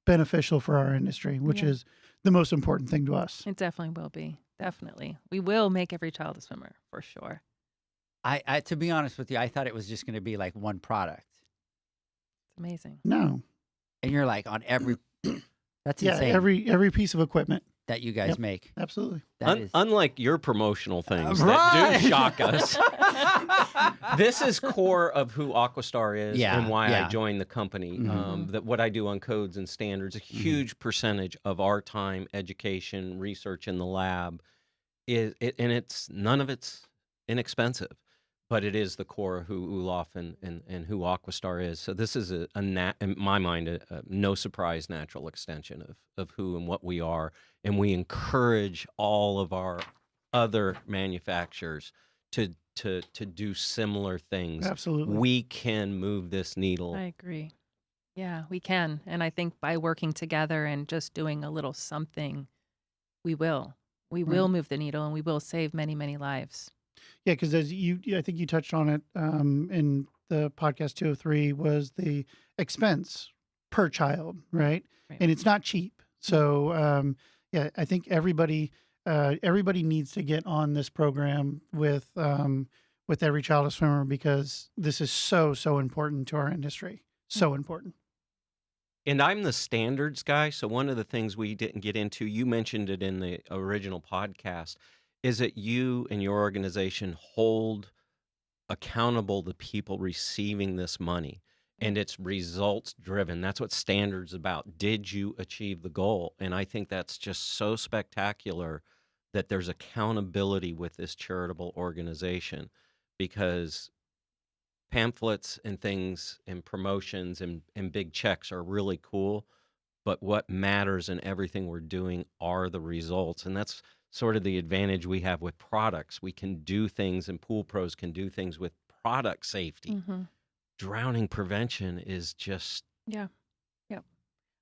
beneficial for our industry, which is the most important thing to us. It definitely will be. Definitely. We will make Every Child a Swimmer, for sure. I to be honest with you, I thought it was just going to be like one product. It's amazing. No. And you're like on every, that's insane. every piece of equipment that you guys make. Absolutely. Unlike your promotional things right. that do shock us, this is core of who AquaStar is and why I joined the company. That what I do on codes and standards, a huge percentage of our time, education, research in the lab, and none of it's inexpensive, but it is the core of who Ulof and who AquaStar is. So this is in my mind, a no surprise natural extension of who and what we are. And we encourage all of our other manufacturers to do similar things. Absolutely. We can move this needle. I agree. Yeah, we can. And I think by working together and just doing a little something, we will. We will move the needle, and we will save many, many lives. Yeah, because I think you touched on it in the podcast 203 was the expense per child, right? And it's not cheap. So I think everybody needs to get on this program with Every Child a Swimmer, because this is so important to our industry. So important. And I'm the standards guy. So one of the things we didn't get into, you mentioned it in the original podcast, is that you and your organization hold accountable the people receiving this money, and it's results driven. That's what standards about. Did you achieve the goal? And I think that's just so spectacular that there's accountability with this charitable organization, because pamphlets and things and promotions and big checks are really cool, but what matters in everything we're doing are the results. And that's sort of the advantage we have with products. We can do things, and pool pros can do things with product safety. Drowning prevention is just... Yeah.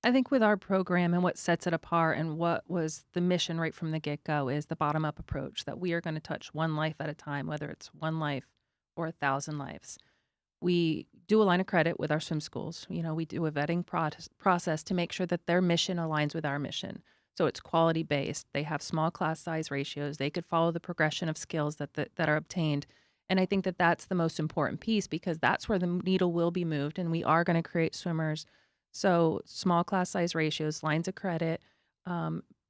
I think with our program and what sets it apart and what was the mission right from the get-go is the bottom-up approach, that we are going to touch one life at a time, whether it's one life or 1,000 lives. We do a line of credit with our swim schools. We do a vetting process to make sure that their mission aligns with our mission. So it's quality-based. They have small class size ratios. They could follow the progression of skills that are obtained. And I think that that's the most important piece, because that's where the needle will be moved, and we are going to create swimmers. So small class size ratios, lines of credit.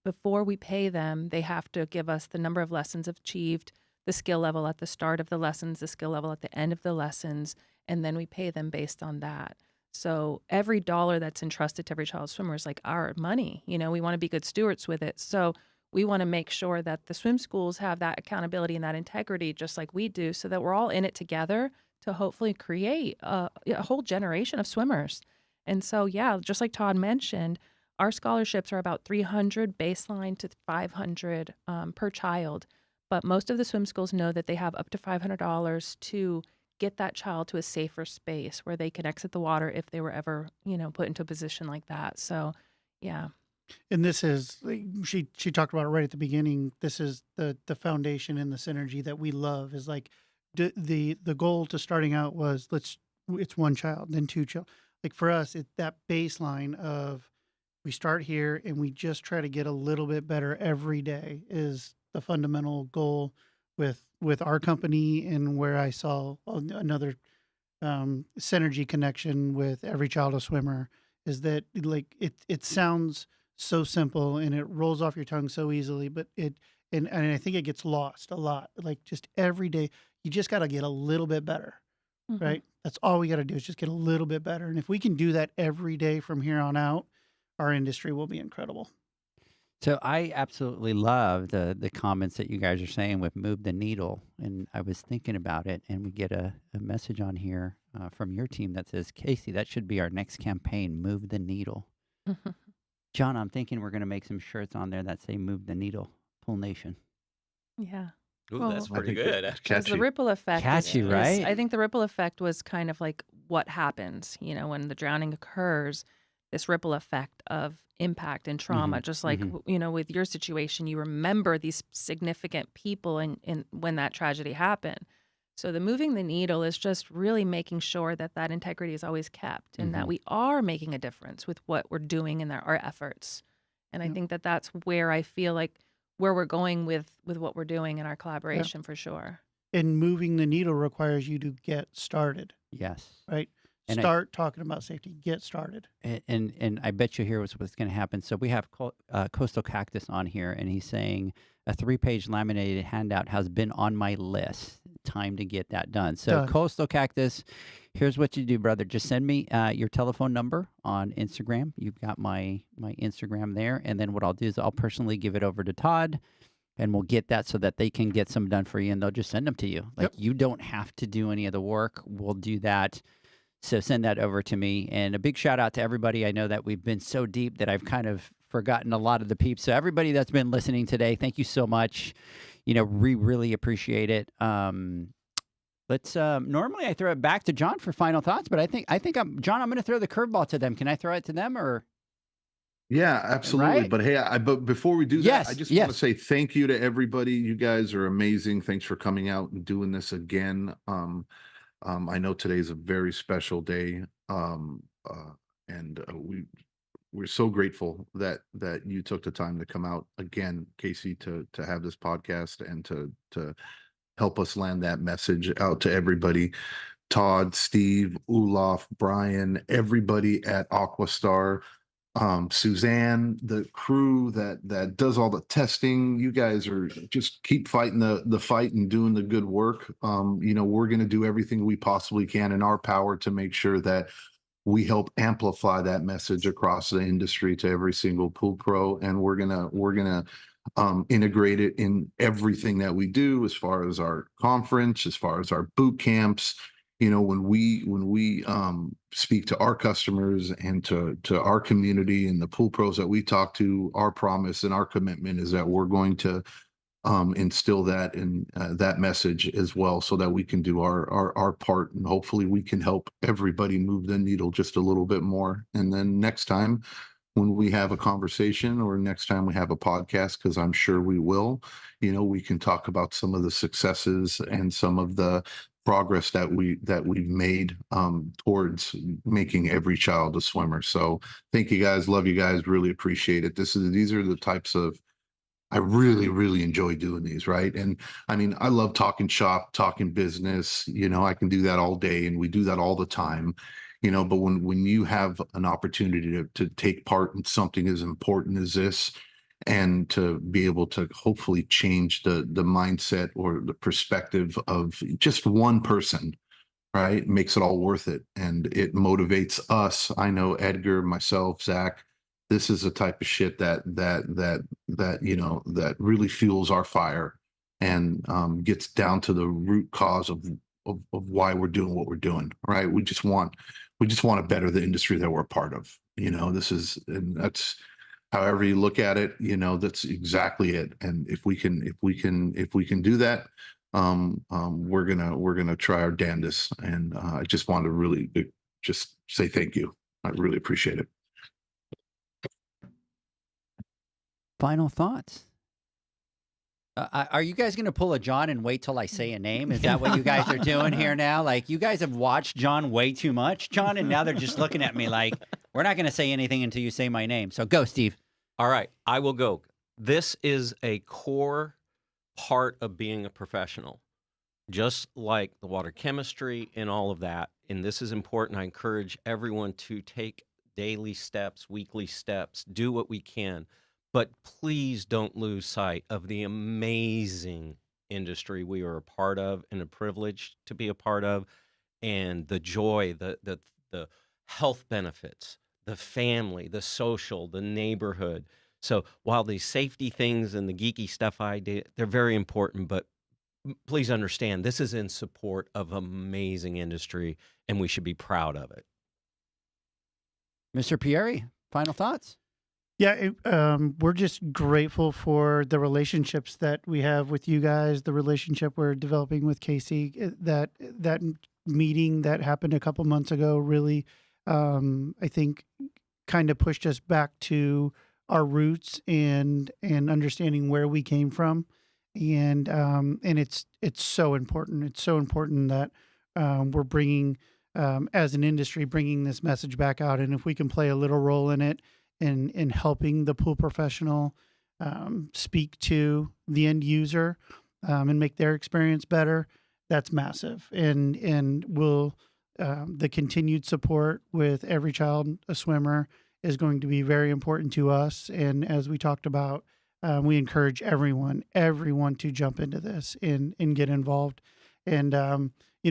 Before we pay them, they have to give us the number of lessons achieved, the skill level at the start of the lessons, the skill level at the end of the lessons, and then we pay them based on that. So every dollar that's entrusted to every child swimmer is like our money. We want to be good stewards with it. So we want to make sure that the swim schools have that accountability and that integrity just like we do, so that we're all in it together to hopefully create a whole generation of swimmers. And so, yeah, just like Todd mentioned, our scholarships are about 300 baseline to 500 per child. But most of the swim schools know that they have up to $500 to get that child to a safer space where they can exit the water if they were ever, put into a position like that. So, yeah. And this is, she talked about it right at the beginning. This is the foundation and the synergy that we love. Is like the goal to starting out was it's one child, then two children. Like for us, it's that baseline of we start here and we just try to get a little bit better every day is the fundamental goal with our company, and where I saw another synergy connection with Every Child a Swimmer is that like it sounds so simple and it rolls off your tongue so easily, but and I think it gets lost a lot. Like just every day, you just got to get a little bit better, right? That's all we got to do is just get a little bit better. And if we can do that every day from here on out, our industry will be incredible. So I absolutely love the comments that you guys are saying with move the needle. And I was thinking about it, and we get a message on here from your team that says, Casey, that should be our next campaign, move the needle. John, I'm thinking we're going to make some shirts on there that say move the needle, Pool Nation. Yeah. Ooh, Well, that's pretty good. Because the ripple effect Catchy, right? I think the ripple effect was kind of like what happens, when the drowning occurs, this ripple effect of impact and trauma, just like, with your situation, you remember these significant people in when that tragedy happened. So the moving the needle is just really making sure that that integrity is always kept and that we are making a difference with what we're doing in our efforts. And I think that that's where I feel like where we're going with what we're doing in our collaboration for sure. And moving the needle requires you to get started. Yes. Right? And Start talking about safety. Get started. And I bet you here what's going to happen. So we have Coastal Cactus on here, and he's saying a 3-page laminated handout has been on my list. Time to get that done. So Coastal Cactus, here's what you do, brother. Just send me your telephone number on Instagram. You've got my Instagram there. And then what I'll do is I'll personally give it over to Todd, and we'll get that so that they can get some done for you, and they'll just send them to you. Like you don't have to do any of the work. We'll do that. So send that over to me. And a big shout out to everybody. I know that we've been so deep that I've kind of forgotten a lot of the peeps. So everybody that's been listening today, thank you so much. We really appreciate it. Let's normally I throw it back to John for final thoughts, but I think I'm going to throw the curveball to them. Can I throw it to them or? Yeah, absolutely. Right? But hey, but before we do that, I just want to say thank you to everybody. You guys are amazing. Thanks for coming out and doing this again. I know today's a very special day, and we're so grateful that you took the time to come out again, Casey, to have this podcast and to help us land that message out to everybody. Todd, Steve, Olaf, Brian, everybody at AquaStar, Suzanne, the crew that does all the testing. You guys are just keep fighting the fight and doing the good work. We're going to do everything we possibly can in our power to make sure that we help amplify that message across the industry to every single pool pro, and we're gonna integrate it in everything that we do, as far as our conference, as far as our boot camps. When we speak to our customers and to our community and the pool pros that we talk to, our promise and our commitment is that we're going to instill that in that message as well, so that we can do our part, and hopefully we can help everybody move the needle just a little bit more. And then next time when we have a conversation, or next time we have a podcast, because I'm sure we will, we can talk about some of the successes and some of the progress that we've made towards making every child a swimmer. So thank you guys. Love you guys. Really appreciate it. These are the types of, I really, really enjoy doing these, right? And I mean, I love talking shop, talking business. I can do that all day, and we do that all the time. But when you have an opportunity to take part in something as important as this, and to be able to hopefully change the mindset or the perspective of just one person, right? It makes it all worth it. And it motivates us. I know Edgar, myself, Zach, this is the type of shit that really fuels our fire and gets down to the root cause of why we're doing what we're doing, right? We just want to better the industry that we're a part of. And that's however you look at it, that's exactly it. And if we can do that, we're gonna try our damnedest. And I just want to really just say thank you. I really appreciate it. Final thoughts. Are you guys going to pull a John and wait till I say a name? Is that what you guys are doing here now? Like, you guys have watched John way too much, John, and now they're just looking at me like, we're not going to say anything until you say my name. So go, Steve. All right, I will go. This is a core part of being a professional, just like the water chemistry and all of that. And this is important. I encourage everyone to take daily steps, weekly steps, do what we can. But please don't lose sight of the amazing industry we are a part of and a privilege to be a part of, and the joy, the health benefits, the family, the social, the neighborhood. So while these safety things and the geeky stuff I did, they're very important, but please understand this is in support of amazing industry, and we should be proud of it. Mr. Pieri, final thoughts? Yeah, we're just grateful for the relationships that we have with you guys, the relationship we're developing with Casey. That meeting that happened a couple months ago really, I think, kind of pushed us back to our roots and understanding where we came from, and it's so important. It's so important that we're bringing, as an industry, bringing this message back out, and if we can play a little role in it. In helping the pool professional speak to the end user and make their experience better, that's massive. And will the continued support with Every Child a Swimmer is going to be very important to us. And as we talked about, we encourage everyone to jump into this and get involved. And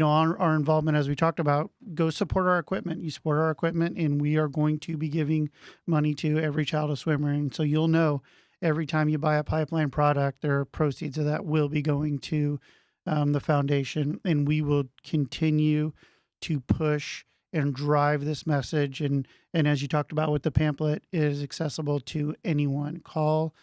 our involvement, as we talked about, go support our equipment. You support our equipment, and we are going to be giving money to Every Child a Swimmer. And so you'll know every time you buy a pipeline product, there are proceeds of that will be going to the foundation. And we will continue to push and drive this message. And as you talked about with the pamphlet, it is accessible to anyone. Call,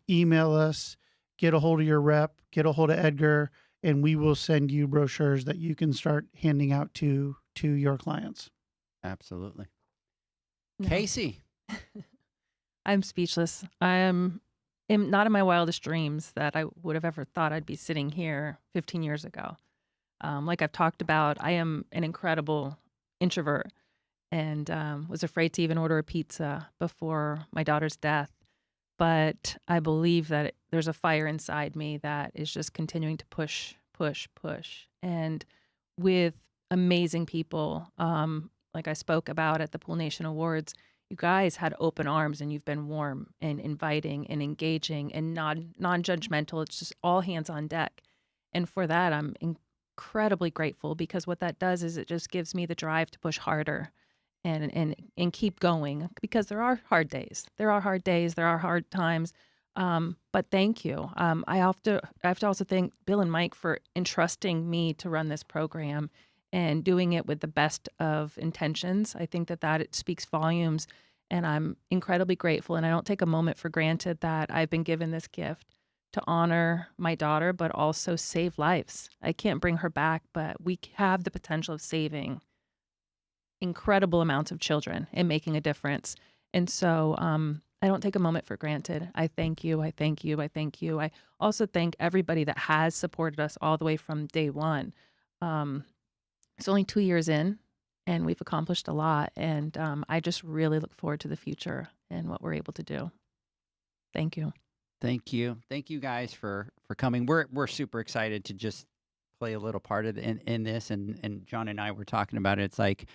email us, get a hold of your rep, get a hold of Edgar, and we will send you brochures that you can start handing out to your clients. Absolutely. No. Casey. I'm speechless. I am not in my wildest dreams that I would have ever thought I'd be sitting here 15 years ago. Like I've talked about, I am an incredible introvert and was afraid to even order a pizza before my daughter's death. But I believe that there's a fire inside me that is just continuing to push. And with amazing people, like I spoke about at the Pool Nation Awards, you guys had open arms and you've been warm and inviting and engaging and non-judgmental. It's just all hands on deck. And for that, I'm incredibly grateful, because what that does is it just gives me the drive to push harder and keep going, because there are hard days. There are hard times. But thank you. I have to also thank Bill and Mike for entrusting me to run this program and doing it with the best of intentions. I think that it speaks volumes, and I'm incredibly grateful. And I don't take a moment for granted that I've been given this gift to honor my daughter, but also save lives. I can't bring her back, but we have the potential of saving incredible amounts of children and making a difference. And so I don't take a moment for granted. I thank you. I also thank everybody that has supported us all the way from day one. It's only 2 years in, and we've accomplished a lot. And I just really look forward to the future and what we're able to do. Thank you. Thank you. Thank you guys for coming. We're super excited to just play a little part of in this. And John and I were talking about it. It's like,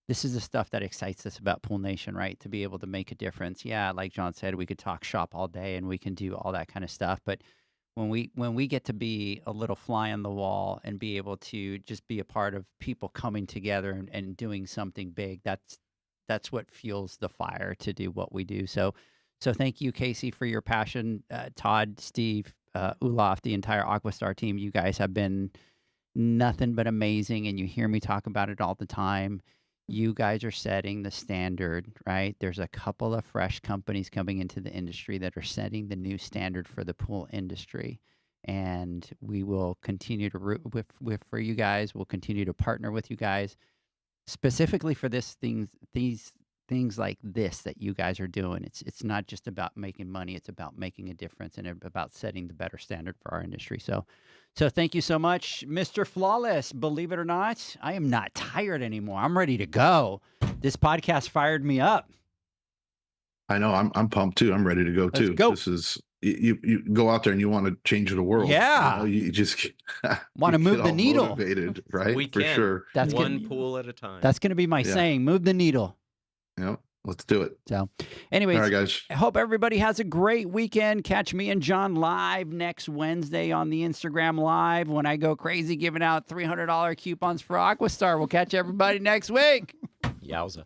this is the stuff that excites us about Pool Nation, right? To be able to make a difference. Yeah, like John said, we could talk shop all day and we can do all that kind of stuff, but when we get to be a little fly on the wall and be able to just be a part of people coming together and doing something big, that's what fuels the fire to do what we do. So thank you, Casey, for your passion. Todd, Steve, Olaf, the entire AquaStar team, you guys have been nothing but amazing, and you hear me talk about it all the time. You guys are setting the standard, right? There's a couple of fresh companies coming into the industry that are setting the new standard for the pool industry. And we will continue to root for you guys. We'll continue to partner with you guys, specifically for these things like this that you guys are doing. It's not just about making money. It's about making a difference and about setting the better standard for our industry. So thank you so much, Mr. Flawless. Believe it or not, I am not tired anymore. I'm ready to go. This podcast fired me up. I know. I'm pumped too. I'm ready to go too. Let's go. This is you go out there and you want to change the world. Yeah. You just want to move the needle. Motivated, right? We For can. sure. That's one pool at a time. That's going to be my saying. Move the needle. Yep. Let's do it. So, anyways, all right, guys. I hope everybody has a great weekend. Catch me and John live next Wednesday on the Instagram Live when I go crazy giving out $300 coupons for AquaStar. We'll catch everybody next week. Yowza.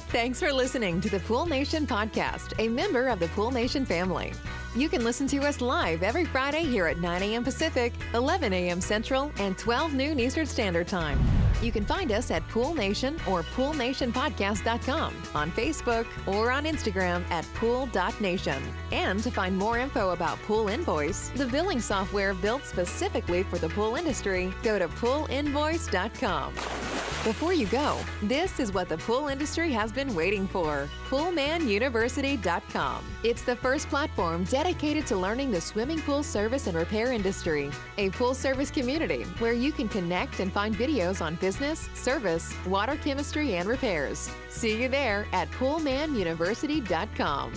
Thanks for listening to the Pool Nation podcast, a member of the Pool Nation family. You can listen to us live every Friday here at 9 a.m. Pacific, 11 a.m. Central, and 12 noon Eastern Standard Time. You can find us at Pool Nation or PoolNationPodcast.com, on Facebook, or on Instagram at Pool.Nation. And to find more info about Pool Invoice, the billing software built specifically for the pool industry, go to PoolInvoice.com. Before you go, this is what the pool industry has been waiting for. PoolmanUniversity.com. It's the first platform dedicated to learning the swimming pool service and repair industry. A pool service community where you can connect and find videos on business, service, water chemistry, and repairs. See you there at PoolmanUniversity.com.